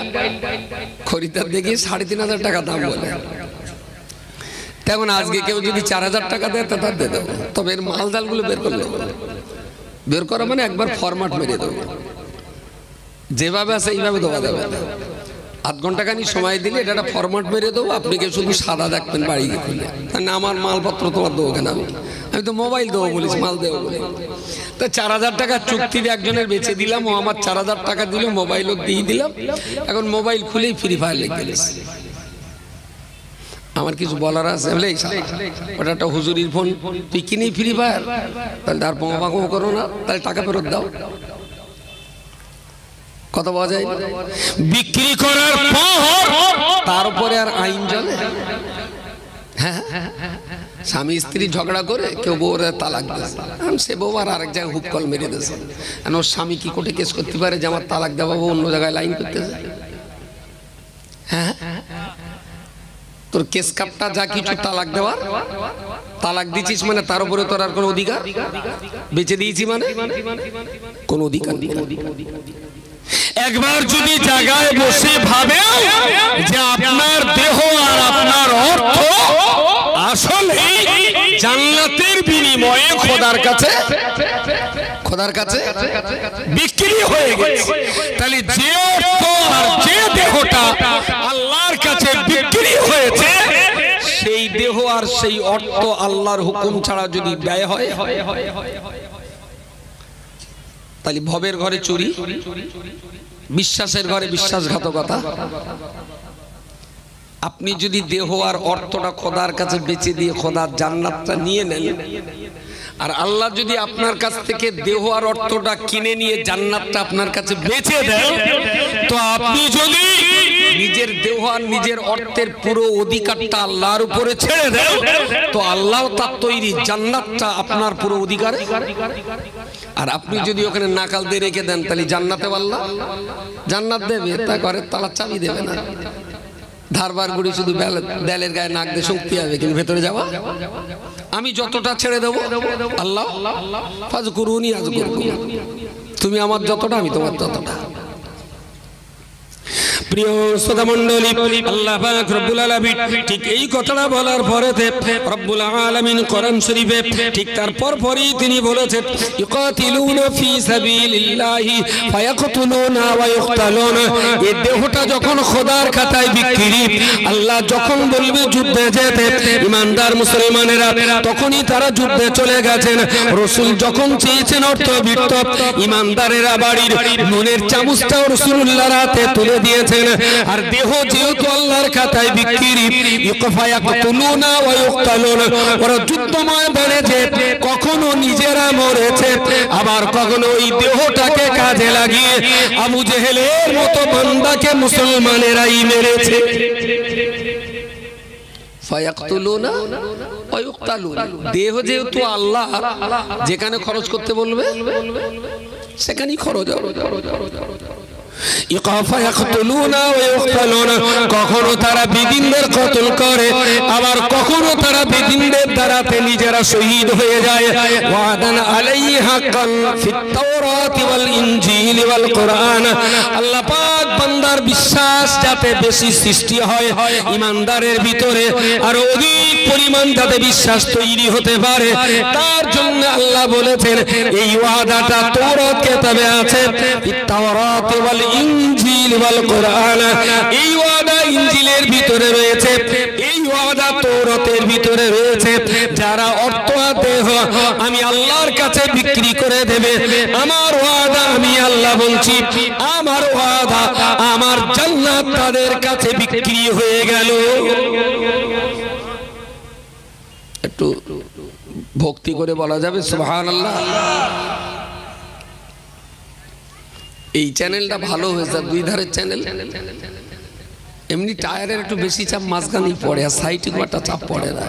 খরিদ্দার দেখি 3,500 টাকা দাম বলে, তেমন আজকে কেউ যদি 4,000 টাকা দেয় তা তার দিয়ে দেবো, তবে এর মালজালগুলো বের করে দেবো। বের করা মানে একবার ফরম্যাট মেরে দেবো, যেভাবে আছে এইভাবে দেওয়া যাবে। আধ ঘন্টা খানি সময় দিলে এটা একটা ফরম্যাট মেরে দেবো, আপনি কি শুধু সাদা দেখবেন বাড়ি খুলে, না আমার মালপত্র তোমার দেবো কেন? আমি তো মোবাইল দেবো বলিস, মাল দেবো বলে। তো 4000 টাকা চুক্তির একজনের বেচে দিলাম, ও আমার 4000 টাকা দিল, মোবাইলও দিয়ে দিলাম। এখন মোবাইল খুলেই ফ্রি ফায়ার লিখে দিস। আমার কিছু বলার আছে, ওটা একটা হুজুরির ফোন, তুই কিনেই ফ্রি ফায়ার, তাহলে তার পোঙা করো না, তাহলে টাকা ফেরত দাও। কথা বলা যায়, বিক্রি করার পর তার উপরে আর আইন চলে? হ্যাঁ, স্বামী স্ত্রী ঝগড়া করে কেউ বউর তালাক দিয়েছে, সে বউ আর আরেক জায়গায় হুক কল মেরে দিয়েছে। ওর স্বামী কি কোর্টে কেস করতে পারে যে আমার তালাক দেওয়া বউ অন্য জায়গায় লাইন করতেছে? হ্যাঁ, তোর কেস কাপটা যা কিছু তালাক দেওয়ার, তালাক দিছিস মানে তার উপরে তোর আর কোনো অধিকার, বেঁচে দিয়েছি মানে কোন অধিকার নেই। একবার যদি জায়গায় বসে ভাবে যে আপনার দেহ আর আপনার অর্থ আসলে জান্নাতের বিনিময়ে খোদার কাছে বিক্রি হয়ে গেছে, তাহলে যে অর্থ আর যে দেহটা আল্লাহর কাছে বিক্রি হয়েছে, সেই দেহ আর সেই অর্থ আল্লাহর হুকুম ছাড়া যদি ব্যয় হয়, তাহলে ভবের ঘরে চুরি, বিশ্বাসের ঘরে বিশ্বাসঘাতকতা। আপনি যদি দেহ আর অর্থটা খোদার কাছে বেচে দিয়ে খোদার জান্নাতটা নিয়ে নেন, আর আল্লাহ যদি আপনার কাছ থেকে দেহ আর অর্থটা কিনে নিয়ে জান্নাতটা আপনার কাছে বেচে দেন, তো আপনি যদি নিজের দেহ আর নিজের অর্থের পুরো অধিকারটা আল্লাহর উপরে ছেড়ে দেন, তো আল্লাহ তার তৈরি জান্নাতটা আপনার পুরো অধিকার। আর আপনি যদি ওখানে নাকাল দিয়ে রেখে দেন, তাহলে জান্নাতে আল্লাহ জান্নাত দেবে, তা ঘরের তালার চাবি দেবে না। ধারবার গুড়ি শুধু দেলের গায়ে নাক দিয়ে শক্তি হবে, কিন্তু ভেতরে যাওয়া। আমি যতটা ছেড়ে দেবো আল্লাহ ফাজকুরুনি আযকুরকুম, তুমি আমার যতটা আমি তোমার ততটা। প্রিয় শ্রোতা মণ্ডলী, আল্লাহ পাক রব্বুল আলামিন ঠিক এই কথাটা বলার পরেতে রব্বুল আলামিন কোরআন শরীফে ঠিক তার পরপরই তিনি বলেছেন, ইকাতিলুনা ফি সাবিলিল্লাহি ফায়াকতুলুনা ওয়া ইকতালুনা। এই দেহটা যখন খোদার খাতায় বিক্রি, আল্লাহ যখন বলবে যুদ্ধে যেতে ঈমানদার মুসলমানেরা, তখনই তারা যুদ্ধে চলে গেছেন। রাসূল যখন চেয়েছেন অর্থবিত্ত ঈমানদারেরা বাড়ির নুনের চামচটাও রাসূলুল্লাহর হাতে তুলে দিয়েছেন। আর দেহ যেহেতু আল্লাহর খাতায় বিক্রি, ইকফায়াকতুলুনা ওয়া ইকতালুনা, ওরা যুদ্ধ ময়দানে যে কখনো নিজেরা মরেছে, আবার কখনো এই দেহটাকে কাজে লাগিয়ে আবু জেহেলের মতো বান্দাকে মুসলমানেরাই মেরেছে। ফায়াকতুলুনা ওয়া ইকতালুনা, দেহ যেহেতু আল্লাহ যেখানে খরচ করতে বলবে সেখানেই খরচ হবে। কখনো তারা বেদিনদের কতল করে, আবার কখনো তারা বেদিনদের দ্বারাতে নিজেরা শহীদ হয়ে যায়। ওয়াদান আলাইহি হাক্কান ফিত তাওরাতি ওয়াল ইনজিল ওয়াল কুরআন। আল্লাহ পাক বান্দার বিশ্বাস যাতে বেশি সৃষ্টি হয় ঈমানদারের ভিতরে, আর অধিক পরিমাণ যাতে বিশ্বাস তৈরি হতে পারে, তার জন্য আল্লাহ বলেছেন এই ওয়াদাটা তাওরাত কিতাবে আছে, ফিত তাওরাতি ওয়াল ইনজিল ওয়াল কুরআন। এই ওয়াদা ইনজিলের ভিতরে রয়েছে, এই ওয়াদা তাওরাতের ভিতরে রয়েছে। যারা অর্থ দেহ আমি আল্লাহর কাছে বিক্রি করে দেবে, আমার ওয়াদা আমি আল্লাহ বলছি, আমার ওয়াদা আমার জান্নাত তাদের কাছে বিক্রি হয়ে গেল। একটু ভক্তি করে বলা যাবে সুবহানাল্লাহ। এই চ্যানেলটা ভালো হয়েছে, দুই ধারের চ্যানেল। এমনি টায়ারের একটু বেশি চাপ মাঝখানেই পড়ে, আর সাইডে খুব একটা চাপ পড়ে না।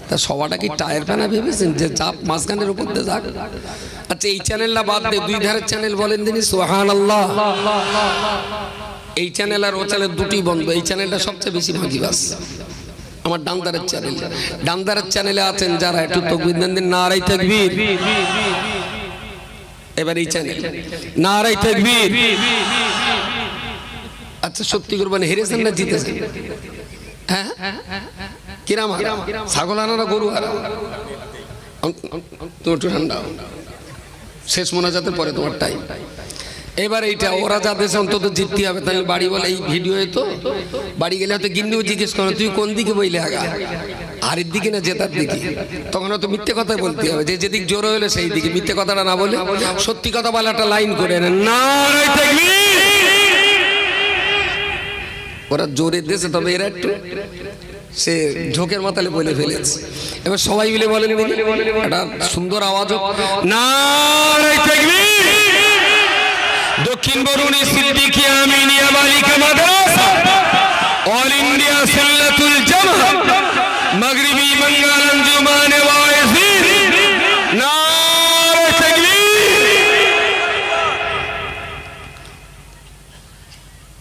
তা সবাটা কি টায়ার ফেনা ভেবেছেন যে চাপ মাঝখানের উপর দিয়ে যাক? আচ্ছা, এই চ্যানেলটা বাদ দিয়ে দুই ধারের চ্যানেল বলেন দিনই সুবহানাল্লাহ। এই চ্যানেল আর ও চ্যানেল দুটি বন্ধ। এই চ্যানেলটা সবচেয়ে বেশি ভাগিবাস আমার ডানদারের চ্যানেল। ডানদারের চ্যানেলে আছেন যারা, একটু তাকবীর দেন, নারায়ে তাকবীর। এবার এই চ্যানেল নারায়ে তাকবীর। আচ্ছা, সত্যি করবেন, হেরেছেন না জিতেছেন? হ্যাঁ, কিরাম ছাগল আনা না গরু আনা? তুমি একটু ঠান্ডা, শেষ মোনাজাতের পরে তোমার টাইম। এবার এইটা ওরা যা দেশে অন্তত জিততে হবে, তাহলে বাড়ি বলে এই ভিডিওয়ে তো বাড়ি গেলে হয়তো গিন্নিও জিজ্ঞেস করো তুই কোন দিকে বইলে আগা, আরের দিকে না জেতার দিকে, তখন হয়তো মিথ্যে কথা বলতে হবে, যে যেদিক জোর হলে সেই দিকে, মিথ্যে কথাটা না বলে সত্যি কথা বলে একটা লাইন করে নেন না। ওরা জোরের দেশে, তবে এরা একটু সে ঝোঁকের মাতালে বলে ফেলেছে। এবার সবাই মিলে বলেন একটা সুন্দর আওয়াজ না। দক্ষিণ বরুণী সিদ্দিকী আমিনিয়া বালিকা মাদ্রাসা, অল ইন্ডিয়া সুন্নাতুল জামাত, মাগরিবি বাঙ্গাল আঞ্জুমান ওয়াইজির, নারে তাকবীর।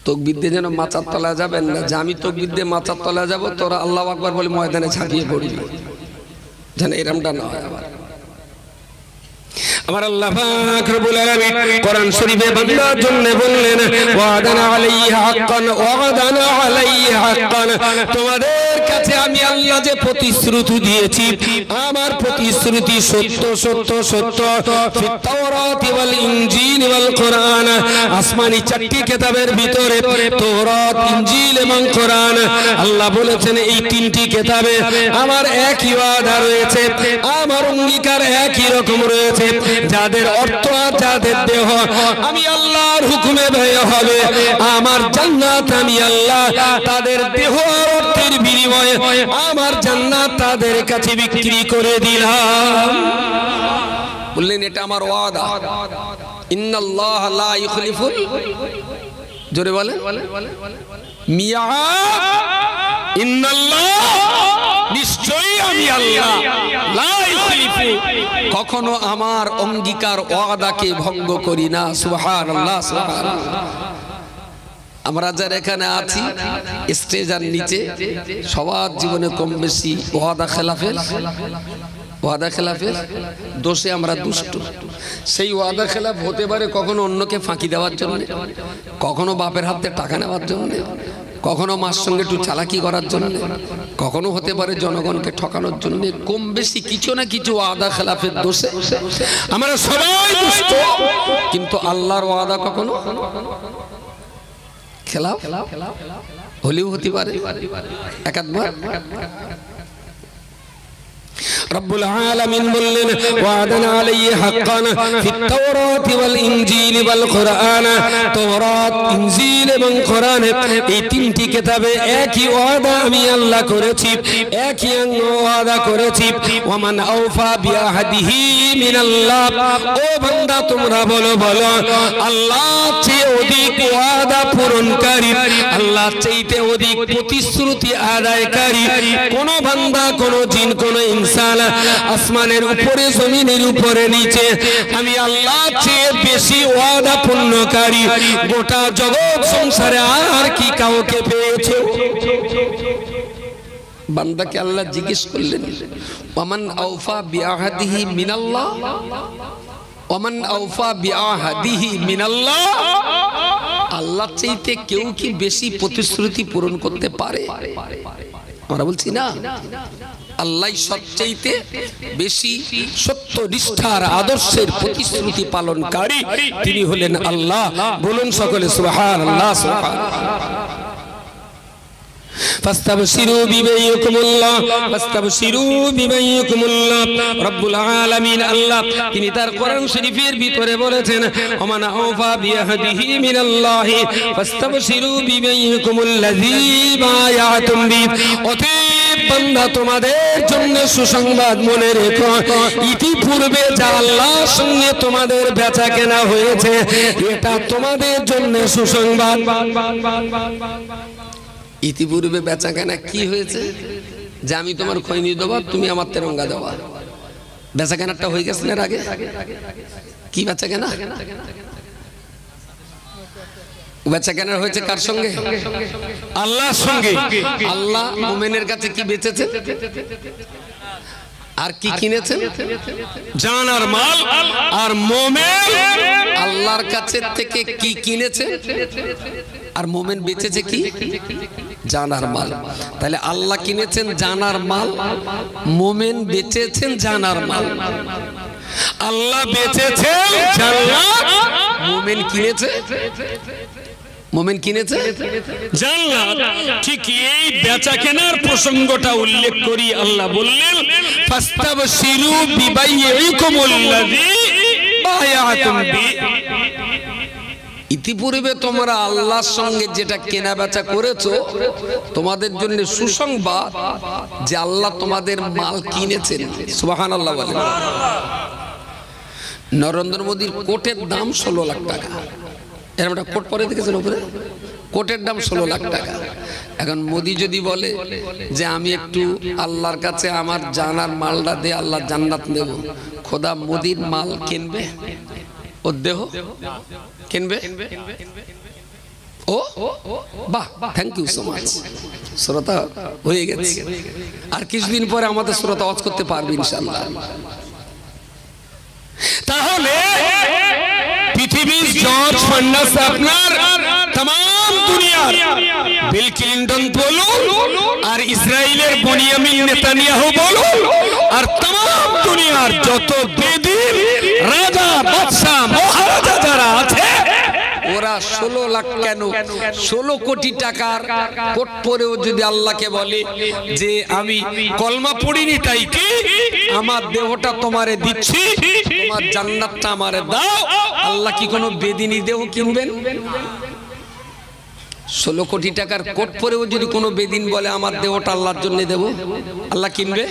তাকবীর দিয়ে যেন মাচার তলায় যাবেন না, যে আমি তাকবীর দিয়ে মাচার তলায় যাব, তোরা আল্লাহু আকবার বলে ময়দানে ঝাঁপিয়ে পড়বি, যেন এরকমটা না হয়। আমার আল্লাহ পাক রব্বুল আলামিন কোরআন শরীফে বান্দার জন্য বললেন ওয়াদানা আলাইহি হাক্কান, ওয়াদানা আলাইহি হাক্কান, তোমাদের কাছে আমি আল্লাহ যে প্রতিশ্রুতি দিয়েছি, আমার প্রতিশ্রুতি সত্য সত্য সত্য। ফিত তাওরাত ওয়াল ইনজিল ওয়াল কোরআন, আসমানি চারটি কিতাবের ভিতরে তাওরাত, ইনজিল এবং কোরআন, আল্লাহ বলেছেন এই তিনটি কিতাবে আমার একই ওয়াদা রয়েছে, আমার অঙ্গীকার একই রকম রয়েছে। যাদের অর্থ আর যাদের দেহ আমি আল্লাহর হুকুমে ব্যয় হবে, আমার জান্নাত আমি আল্লাহ তাদের দেহ আর অর্থের বিনিময়ে আমার জান্নাত তাদের কাছে বিক্রি করে দিলাম। বললেন এটা আমার ওয়াদা, ইন্নাল্লাহ লা ইখলিফুল, জোরে বলেন মিয়াদ, ইন্নাল্লাহ নিশ্চয়ই আমি আল্লাহ লা ইখলিফু, কখনো আমার অঙ্গীকার ওয়াদাকে ভঙ্গ করি না। সুবহানাল্লাহ সুবহানাল্লাহ। আমরা যারা এখানে আছি স্টেজের নিচে সবার জীবনে কম বেশি ওয়াদা খেলাফের দোষে আমরা দুষ্ট। সেই ওয়াদা খেলাফ হতে পারে কখনো অন্যকে ফাঁকি দেওয়ার জন্য, কখনো বাপের হাতে টাকা নেওয়ার জন্য, কখনো মার সঙ্গে একটু চালাকি করার জন্য, কখনো হতে পারে জনগণকে ঠকানোর জন্য। কম বেশি কিছু না কিছু ওয়াদা খেলাফের দোষে আমরা সবাই দুষ্ট, কিন্তু আল্লাহর ওয়াদা কখনো খেলাফ হলেও হতে পারে একাধবার। রব্বুল আলামিন বললেন ওয়াদানা আলাইহি হাক্কান ফিত তাওরাত ওয়াল ইনজিল ওয়াল কোরআন, তাওরাত, ইনজিল এবং কোরআন এই তিনটি কিতাবে একই ওয়াদা আমি আল্লাহ করেছি, একই ওয়াদা করেছি। ওয়ামান আওফা বিআহদিহি মিনাল্লাহ, ও বান্দা তোমরা বলো বলো আল্লাহ চেয়ে অধিক ওয়াদা পূরণকারী, আল্লাহ চাইতে অধিক প্রতিশ্রুতি আদায়কারী কোন বান্দা, কোন জিন, কোন ইনসান আসমানের উপরে জমিনের উপরে নিচে আমি আল্লাহ চেয়ে বেশি ওয়াদা পূর্ণকারী গোটা জগৎ সংসারে আর কি কাউকে পেয়েছো? বান্দাকে আল্লাহ জিজ্ঞেস করলেন ওয়ামান আওফা বিআহদিহি মিনাল্লাহ, ওয়ামান আওফা বিআহদিহি মিনাল্লাহ, আল্লাহ চাইতে কেউ কি বেশি প্রতিশ্রুতি পূরণ করতে পারে? আমরা বলছি না, আল্লাহ সবচাইতে বেশি সত্য নিষ্ঠার আদর্শের প্রতিশ্রুতি পালনকারী তিনি হলেন আল্লাহ। বলুন সকলে সুবহানাল্লাহ সুবহানাল্লাহ। ফাস্তাবশিরু বিবাইকুমুল্লাহ, ফাস্তাবশিরু বিবাইকুমুল্লাহ। রব্বুল আলামিন আল্লাহ তিনি তার কোরআন শরীফের ভিতরে বলেছেন ওমান আওফা বিআহদিহি মিনাল্লাহি ফাস্তাবশিরু বিবাইকুমুল্লাযী বায়াতুম বি। অতএব বান্দা তোমাদের জন্য সুসংবাদ মনে রেখো, ইতিপূর্বে যা আল্লাহর সঙ্গে তোমাদের বেচা কেনা হয়েছে এটা তোমাদের জন্য সুসংবাদ। ইতিপূর্বে বেচা কেনা কি হয়েছে? যে আমি তোমার খৈনি দেবো, তুমি আমার তেরঙ্গা দেওয়া, বেচা কেনাটা হয়ে গেছে এর আগে। কি বেচা কেনা? বেচা কেনা হয়েছে কার সঙ্গে? আল্লাহর সঙ্গে। আল্লাহ মুমিনের কাছে কি বেচেছে আর কি কিনেছেন? জান আর মাল। আর মুমিন আল্লাহর কাছে থেকে কি কিনেছে আর মুমিন বেচেছে কি? জান আর মাল। তাহলে আল্লাহ কিনেছেন জান আর মাল, মুমিন বেচেছেন জান আর মাল। আল্লাহ বেচেছেন জান্নাত, মুমিন কিনেছে, মুমিন কিনেছে জান্নাত। ঠিক এই বেচা কেনার প্রসঙ্গটা উল্লেখ করি আল্লাহ বললেন ফাস্তাবশিরু বিবাইইকুমুল্লাযী বায়াতুম বি। ইতিপূর্বে তোমরা আল্লাহর সঙ্গে যেটা কেনা বেচা করেছো তোমাদের জন্য সুসংবাদ যে আল্লাহ তোমাদের মাল কিনেছেন। সুবহানাল্লাহ বলেন। নরেন্দ্র মোদীর কোটের দাম 16 লাখ টাকা। এরকম একটা কোট পরে দেখেছেন উপরে, কোটের দাম 16 লাখ টাকা। এখন মোদি যদি বলে যে আমি একটু আল্লাহর কাছে আমার জানার মালটা দে, আল্লাহ জান্নাত নেব, খোদা মোদির মাল কিনবে? ও দেহ কিনবে? ও বাহ, থ্যাংক ইউ সো মাচ। শ্রোতা হয়ে গেছে, আর কিছুদিন পরে আমাদের শ্রোতা ওয়াজ করতে পারবে ইনশাআল্লাহ। তাহলে পৃথিবীর জর্জ ফার্নাস আপনার तमाम দুনিয়ার বিল ক্লিনটন বলুন আর ইসরায়েলের বেনিয়ামিন নেতানিয়াহু বলুন আর तमाम দুনিয়ার যত বেদিন রাজা বাদশা মহারাজা যারা আছে ওরা 16 লাখ কেন 16 কোটি টাকার কোট পরেও যদি আল্লাহকে বলে যে আমি কলমা পড়িনি তাই কি আমার দেহটা তোমারে দিচ্ছি, তোমার জান্নাতটা আমারে দাও, আল্লাহ কি কোনো বেদিনী দেহ কিনবেন? 16 কোটি টাকার কোট পরেও যদি কোনো বেদিন বলে আমার দেহটা আল্লাহর জন্য দেব, আল্লাহ কিনবে?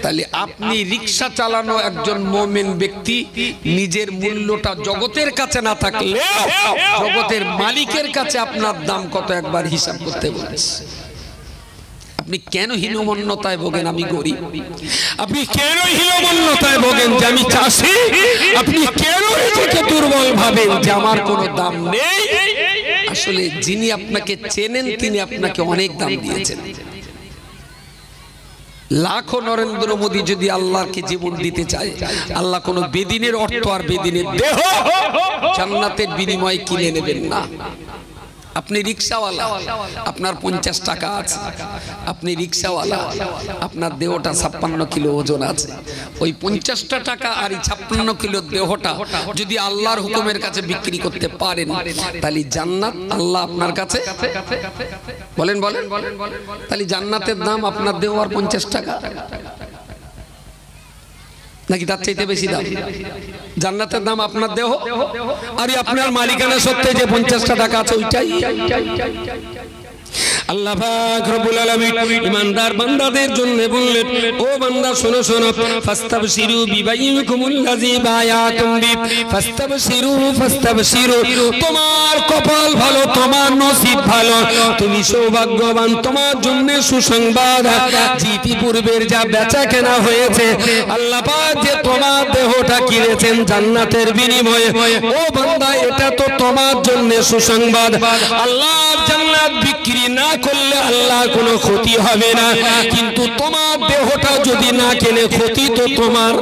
তাহলে আপনি রিকশা চালানো একজন মুমিন ব্যক্তি নিজের মূল্যটা জগতের কাছে না থাকলে জগতের মালিকের কাছে আপনার দাম কত একবার হিসাব করতে বলেছে। আপনি কেন হীনমন্যতায় ভোগেন আমি গরিব? আপনি কেন হীনমন্যতায় ভোগেন যে আমি চাষি? আপনি কেন নিজেকে দুর্বল ভাবেন যে আমার কোনো দাম নেই? আসলে যিনি আপনাকে চেনেন তিনি আপনাকে অনেক দাম দিয়েছেন। লাখো নরেন্দ্র মোদী যদি আল্লাহকে জীবন দিতে চায়, আল্লাহ কোনো বেদিনের অর্থ আর বেদিনের দেহ জান্নাতের বিনিময়ে কিনে নেবেন না। আপনি রিকশাওয়ালা, আপনার 50 টাকা আছে, আপনি রিকশাওয়ালা, আপনার দেহটা 56 কিলো ওজন আছে, ওই 50টা টাকা আর এই 56 কিলো দেহটা যদি আল্লাহর হুকুমের কাছে বিক্রি করতে পারেন তাহলে জান্নাত আল্লাহ আপনার কাছে বলেন বলেন তাহলে জান্নাতের দাম আপনার দেহ আর 50 টাকা নাকি তার চাইতে বেশি দাম? জান্নাতের দাম আপনার দেহ আর আপনার মালিকানা সত্ত্বে যে 50টা টাকা আছে ওইটাই। আল্লাহ পাক রব্বুল আলামিন ইমানদার বান্দাদের জন্য বললেন, ও বান্দা শোনো শোনো, ফাস্তাবশিরু বিবাইকুমুল্লাযী বায়াতুম বি। ফাস্তাবশিরু ফাস্তাবশিরু, তোমার কপাল ভালো, তোমার নসিব ভালো, তুমি সৌভাগ্যবান, তোমার জন্য সুসংবাদ। জিতি পূর্বের যা বেচা কেনা হয়েছে আল্লাহ পাক যে তোমার দেহটা কিনেছেন জান্নাতের বিনিময়ে, ও বান্দা এটা তো তোমার জন্য সুসংবাদ। আল্লাহর জান্নাত বিক্রি না করলে আল্লাহর কোনো ক্ষতি হবে না, কিন্তু তোমার দেহটা যদি না কেনে ক্ষতি তো তোমার।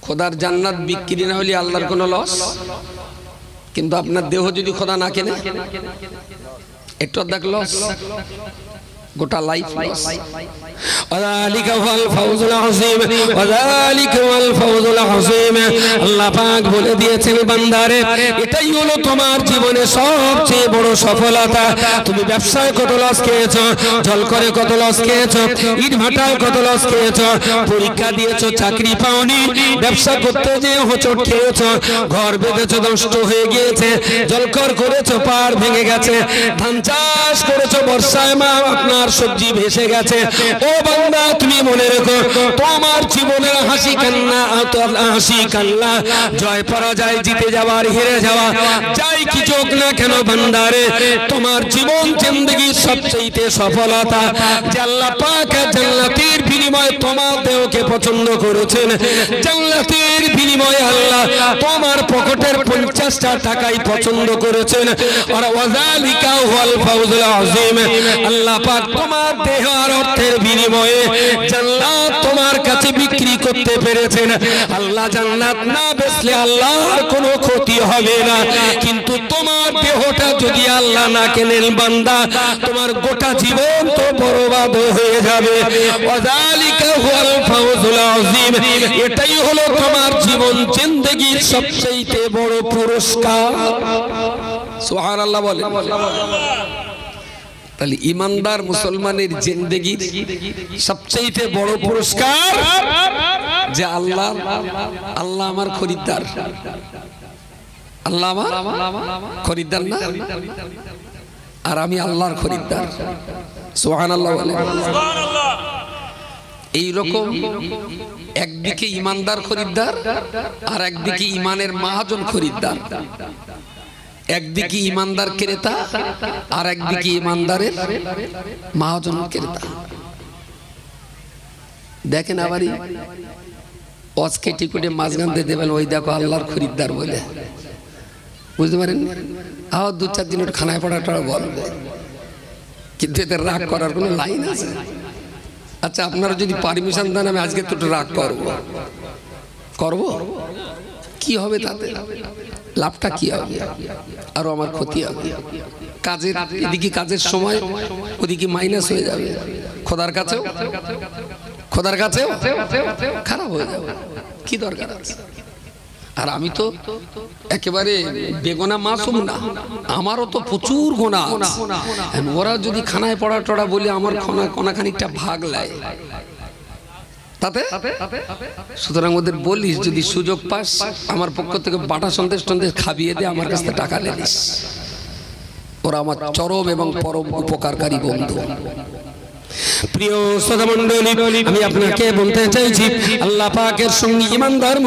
খোদার জান্নাত বিক্রি না হলে আল্লাহর কোনো লস, কিন্তু আপনার দেহ যদি খোদা না কেনে একটু অর্ধেক লস, গোটা লাইফ লস। ওয়ালিকা ওয়াল ফাউজুল আযীম, ওয়ালিকা ওয়াল ফাউজুল আযীম। আল্লাহ পাক বলে দিয়েছেন বান্দারে এটাই হলো তোমার জীবনে সবচেয়ে বড় সফলতা। তুমি ব্যবসায় কত লস খেয়েছো, জলকরে কত লস খেয়েছো, ইট ভাটায় কত লস খেয়েছো, পরীক্ষা দিয়েছো চাকরি পাওনি, ব্যবসা করতে যে হোঁচট খেয়েছো, ঘর বেঁধেছো নষ্ট হয়ে গিয়েছে, জলকর করেছো পাড় ভেঙে গেছে, ধান চাষ করেছো বর্ষায় মা আপনার সবজি ভেসে গেছে। ও বান্দা তুমি মনে রেখো তোমার জীবনের হাসি কান্না হাসি কান্না, জয় পরাজয়, জিতে যাওয়ার হেরে যাওয়া যাই কিছু হোক না কেন বান্দারে, তোমার জীবন জিন্দেগি সবচেয়ে সফলতা যে আল্লাহ পাক জান্নাতের বিনিময়ে তোমার দেহকে পছন্দ করেছেন, জান্নাতের বিনিময়ে আল্লাহ তোমার পকেটের 50টা টাকাই পছন্দ করেছেন। আর ওয়াযালিকা ওয়াল ফাউজুল আযীম। আল্লাহ পাক তোমার দেহ আর অর্থের বিনিময়ে জান্নাত তোমার কাছে বিক্রি করতে পেরেছেন। আল্লাহ জান্নাত না বেচলে আল্লাহর কোনো ক্ষতি হবে না, কিন্তু তোমার দেহটা যদি আল্লাহ না কেনেন বান্দা, তোমার গোটা জীবন তো বরবাদ হয়ে যাবে। ওয়াযালিকা হুয়াল ফাওজুল আযীম, এটাই হলো তোমার জীবন জিন্দেগীর সবচেয়ে বড় পুরস্কার। সুবহানাল্লাহ বলেন। তাহলে ইমানদার মুসলমানের জিন্দেগীর সবচেয়ে বড় পুরস্কার যে আল্লাহ আমার খরিদ্দার, আল্লাহ আমার খরিদ্দার না, আর আমি আল্লাহর খরিদ্দার। সুবহানাল্লাহ বলেন। এইরকম একদিকে ইমানদার খরিদ্দার আর একদিকে ইমানের মহাজন খরিদ্দার, একদিকে ইমানদার ক্রেতা আর একদিকে ইমানদারের মহাজন ক্রেতা। দেখেন আবারই অজকে টিকুটে মাঝখান দিয়ে দেবেন, ওই দেখো আল্লাহর খরিদ্দার বলে, বুঝতে পারেন? আহ 2-4 দিন ওর খানায় পড়াটা বলবে, কিন্তু এদের রাগ করার কোনো লাইন আছে? আচ্ছা আপনারা যদি পারমিশন দেন আমি আজকে তো রাগ করব, কি হবে তাতে? লাভটা কি হবে? আরো আমার ক্ষতি হবে। কাজের এদিকে কাজের সময় ওদিকে মাইনাস হয়ে যাবে, খোদার কাছেও খারাপ হয়ে যাবে। কি দরকার আছে? আর আমি তো একেবারে বেগুনা মাসুম না, আমারও তো প্রচুর গোনা। ওরা যদি খানায় পড়া টড়া বলে আমার খানিকটা ভাগ লাই তাতে, সুতরাং ওদের বলিস যদি সুযোগ পাস আমার পক্ষ থেকে বাটা সন্দেশ খাবিয়ে দে, আমার কাছে টাকা নিস। ওরা আমার চরম এবং পরম উপকারকারী বন্ধু। প্রিয় শ্রোতা মণ্ডলী, আমি আপনাকে বলতে চাইছি আল্লাহ পাকের সঙ্গে ইমানদার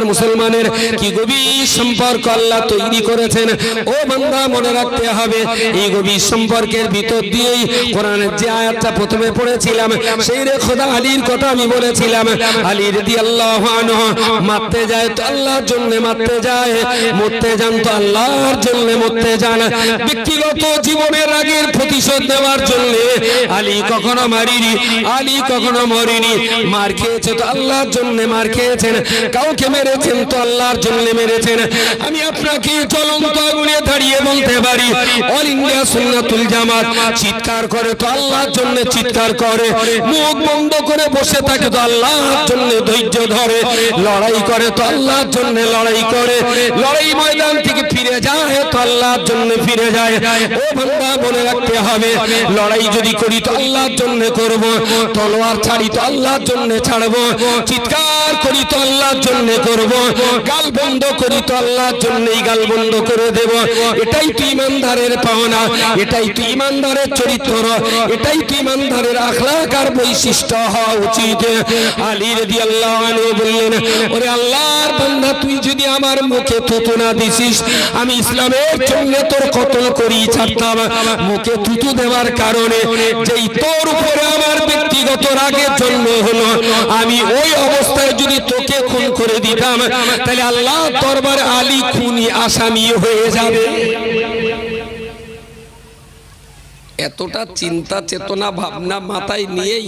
মুসলমানের কি গভীর সম্পর্ক আল্লাহ তৈরি করেছেন। ও বান্দা, মনে রাখতে হবে এই গভীর সম্পর্কের ভিতর দিয়েই কোরআনের যে আয়াতটা প্রথমে পড়েছিলাম, সেই রে খোদা আলীর কথা আমি বলেছিলাম। আলী রাদিয়াল্লাহু আনহু মারতে যায় তো আল্লাহর জন্য মারতে যায়, মরতে যান তো আল্লাহর জন্য মরতে যান। ব্যক্তিগত জীবনের আগের প্রতিশোধ নেওয়ার জন্য আলী কখনো মারিনি, আলী কখনো মরিনি। মার খেয়েছে তো আল্লাহর জন্য মার খেয়েছেন, কাউকে মেরেছেন তো আল্লাহর জন্য মেরেছেন। আমি আপনাকে জ্বলন্ত আগুনে দাঁড়িয়ে বলতে পারি, অল ইন্ডিয়া সুন্নাতুল জামাত চিৎকার করে তো আল্লাহর জন্য চিৎকার করে, মুখ বন্ধ করে বসে থাকে তো আল্লাহর জন্য ধৈর্য ধরে, লড়াই করে তো আল্লাহর জন্য লড়াই করে, লড়াই ময়দান থেকে ফিরে যায় তো আল্লাহর জন্য ফিরে যায়। ও বান্দা, মনে রাখতে হবে লড়াই যদি করি তো আল্লাহর জন্য করব, তলোয়ার ছাড়ি তো আল্লাহর জন্য ছাড়ব, চিৎকার করি তো আল্লাহর জন্য করব, গাল বন্ধ করি তো আল্লাহর জন্যই গাল বন্ধ করে দেব। এটাই তো ইমানদারের পাওনা, এটাই তো ইমানদারের চরিত্র, এটাই তো ইমানদারের আখলাক আর বৈশিষ্ট্য হওয়া উচিত। আলী রাদিয়াল্লাহু আনহু বললেন, ওরে আল্লাহর বান্দা, তুই যদি আমার মুখে থুতু না দিছিস আমি ইসলামের জন্য তোর কতল করি ছাড়তাম। মুখে থুতু দেওয়ার কারণে যেই তোর উপরে আমার ব্যক্তিগত রাগের জন্ম হলো, আমি ওই অবস্থায় যদি তোকে খুন করে দিতাম তাহলে আল্লাহ দরবারে আলী খুনি আসামি হয়ে যাবে। এতটা চিন্তা চেতনা ভাবনা মাথায় নিয়েই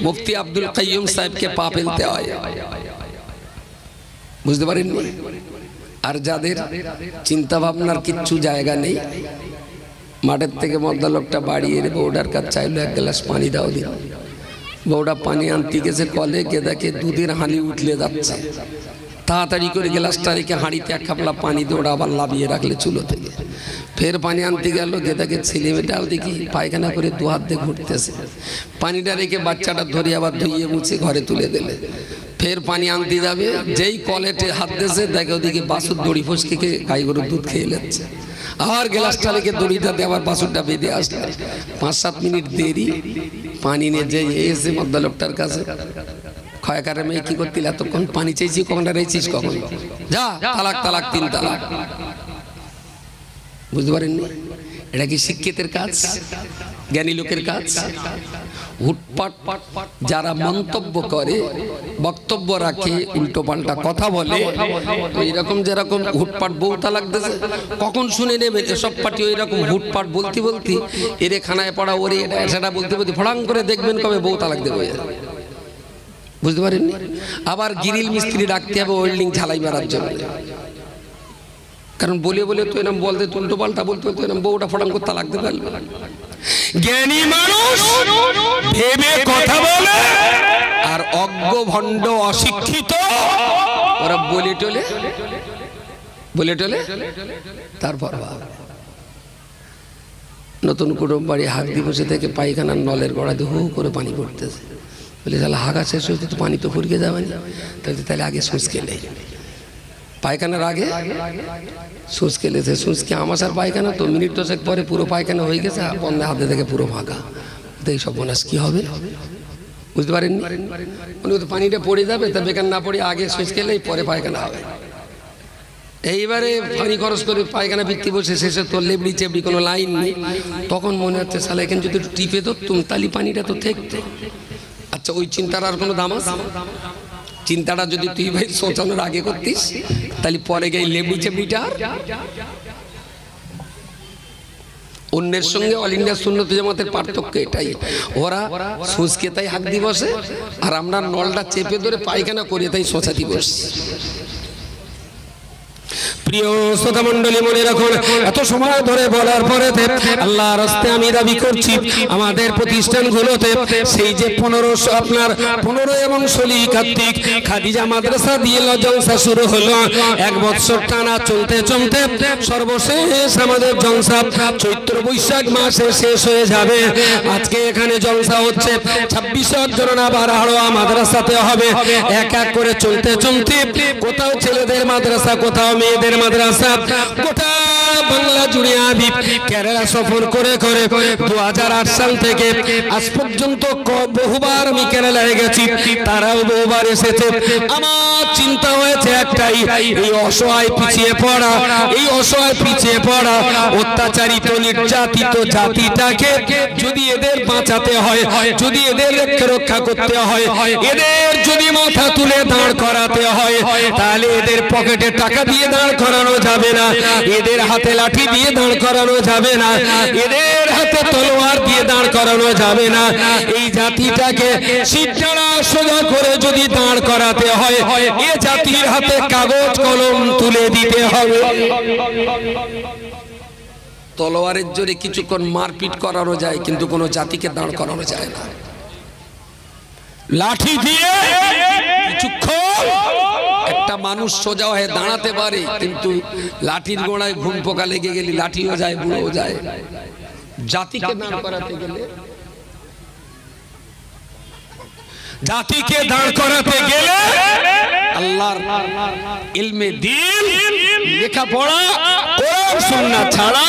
মুফতি আব্দুল কাইয়ুম সাহেবকে পা ফেলতে হয়, বুঝতে পারেননি? আর যাদের চিন্তা ভাবনার কিচ্ছু জায়গা নেই, মাঠের থেকে মদ্দা লোকটা বাড়ি এনে বউডার কাছে চাইলো এক গ্লাস পানি দাও দিন। বউডা পানি আনতে গেছে কলে, গিয়ে দেখে দুধের হাঁড়ি উঠলে যাচ্ছে, তাড়াতাড়ি করে গ্লাসটা রেখে হাঁড়িতে এক খাপলা পানি দিয়ে ওটা আবার লাভিয়ে রাখলে চুলো থেকে। ফের পানি আনতে গেল, গিয়ে দেখে ছেলে মেয়েটাও দেখি পায়খানা করে দু হাত দিয়ে ঘুরতেছে। পানিটা রেখে বাচ্চাটা ধরে আবার ধুইয়ে মুছে ঘরে তুলে দিলে। ফের পানি আনতে যাবে, যেই কলেটে হাত দিয়েছে দেখে ওদিকে বাছুর দড়ি ফসকে গাই গরুর দুধ খেয়ে নিচ্ছে। আর গ্লাসটা রেখে দড়িটা দিয়ে আবার বাছুরটা বেঁধে আসলে 5-7 মিনিট দেরি। পানি নিয়ে যে এসে মদ্দা লোকটার কাছে, খয়কারে মেয়ে কি করতিল, এতক্ষণ পানি চাইছি, কখনটা রেছিস, কখন যা, তালাক তালাক 3 তালাক। বুঝতে পারেননি? এটা কি শিক্ষিতের কাজ, জ্ঞানী লোকের কাজ? হুটপাট যারা মন্তব্য করে, বক্তব্য রাখে, উল্টো পাল্টা কথা বলে, এইরকম যেরকম হুটপাট বউ তালাক দিয়েছে, কখন শুনে নেবেন এসব পার্টি ওই রকম হুটপাট বলতে বলতে এরে খানায় পড়া ওরে এটা সেটা বলতে বলতে ফড়াং করে দেখবেন কবে বউ তালাক দেবে। বুঝতে পারেননি? আবার গিরিল মিস্ত্রি ডাকতে হবে ওয়েল্ডিং ঝালাই মারার জন্য, কারণ বলে বলে তো এরকম বলতে উল্টো পাল্টা বলতে বলতে এরকম বউটা ফড়াং করে তালাক দেবে। জ্ঞানী মানুষ ভেবে কথা বলে, আর অজ্ঞ ভণ্ড অশিক্ষিত ওরা বলে টলে তারপর নতুন কুটুম বাড়ি হাত দিয়ে বসে থেকে পায়খানার নলের গোড়া দিয়ে হু করে পানি পড়তেছে, বলে তাহলে হাগা শেষ হয়েছে তো পানি তো ফুরিয়ে যাবে না, তাহলে আগে সুচ খেলে, পায়খানার আগে সুচ খেলেছে, সুচকে আমাশার পায়খানা তো মিনিট 10 পরে পুরো পায়খানা হয়ে গেছে, বন্ধে হাতে থেকে পুরো ফাঁকা, এই সব বোনাস কি হবে? বুঝতে পারেননি? উনি তো পানিটা পড়ে যাবে, তা বেকার না পড়ে আগে সুচ খেলেই পরে পায়খানা হবে। এইবারে পানি খরচ করে পায়খানা বৃত্তি বসে শেষে তো লেবড়ি চেবড়ি কোনো লাইন নেই, তখন মনে হচ্ছে সালা এখানে যদি একটু টিপে ধরতুম তাহলে পানিটা তো থাকতো। আচ্ছা, ওই চিন্তার আর কোনো দাম আছে? চিন্তাটা যদি তুই ভাই সোচানোর আগে করতিস তাহলে পরে গিয়ে লেবড়ি চেবড়িটা অন্যের সঙ্গে অল ইন্ডিয়া সুন্নত জামাতের পার্থক্য এটাই, ওরা সুচকে তাই হাত দিয়ে বসে আর আমরা নলটা চেপে ধরে পায়খানা করে তাই সোচা দিয়ে বসি। প্রিয় শ্রোতা মণ্ডলী, মনে রাখুন, এত সময় ধরে বলার পরে আল্লাহর রাস্তায় আমি দাবি করছি আমাদের প্রতিষ্ঠানগুলোতে সেই যে 15 এবং 16 কার্তিক খাদিজা মাদ্রাসা দিয়ে জলসা শুরু হলো, 1 বছর টানা চলতে চলতে সর্বশেষ আমাদের জলসা চৈত্র বৈশাখ মাসে শেষ হয়ে যাবে। আজকে এখানে জলসা হচ্ছে 26 জন, আবার আরো মাদ্রাসাতে হবে, এক এক করে চলতে চলতে কোথাও ছেলেদের মাদ্রাসা, কোথাও মেয়েদের মাদ্রাসা, গোটা বাংলা জুড়ে আমি কেরালা সফর করে 2008 সাল থেকে আজ পর্যন্ত বহুবার আমি কেরালায় গেছি, তারাও বহুবার এসেছে। আমার চিন্তা হয়েছে একটাই, এই অসহায় পিছিয়ে পড়া অত্যাচারিত নির্যাতিত জাতিটাকে যদি এদের বাঁচাতে হয়, যদি এদের রক্ষা করতে হয়, এদের যদি মাথা তুলে দাঁড় করাতে হয়, তাহলে এদের পকেটে টাকা দিয়ে দাঁড় করানো যাবে না, এদের হাতে লাঠি দিয়ে দাঁড় করানো যাবে না, এদের হাতে তলোয়ার দিয়ে দাঁড় করানো যাবে না। এই জাতিটাকে সিদ্ধারা সোজা করে যদি দাঁড় করাতে হয়, এ জাতির হাতে কাগজ কলম তুলে দিতে হবে। তলোয়ারের জোরে কিছুক্ষণ মারপিট করানো যায়, কিন্তু কোনো জাতিকে দাঁড় করানো যায় না। লাঠি দিয়ে কিছুক্ষণ একটা মানুষ সোজা হয়ে দাঁড়াতে পারে, কিন্তু লাঠির গোড়ায় ঘুম পোকা লেগে গেলে লাঠিও যায়, বুড়ো যায়। জাতিকে দাঁড় করাতে গেলে আল্লাহর ইলমে দ্বীন, লেখাপড়া, কোরআন সুন্নাহ ছাড়া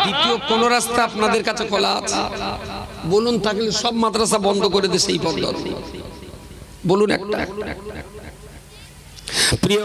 দ্বিতীয় কোন রাস্তা আপনাদের কাছে খোলা আছে? বলুন, থাকলে সব মাদ্রাসা বন্ধ করে দেয় সেই পদ্ধতি, বলুন একটা। প্রিয়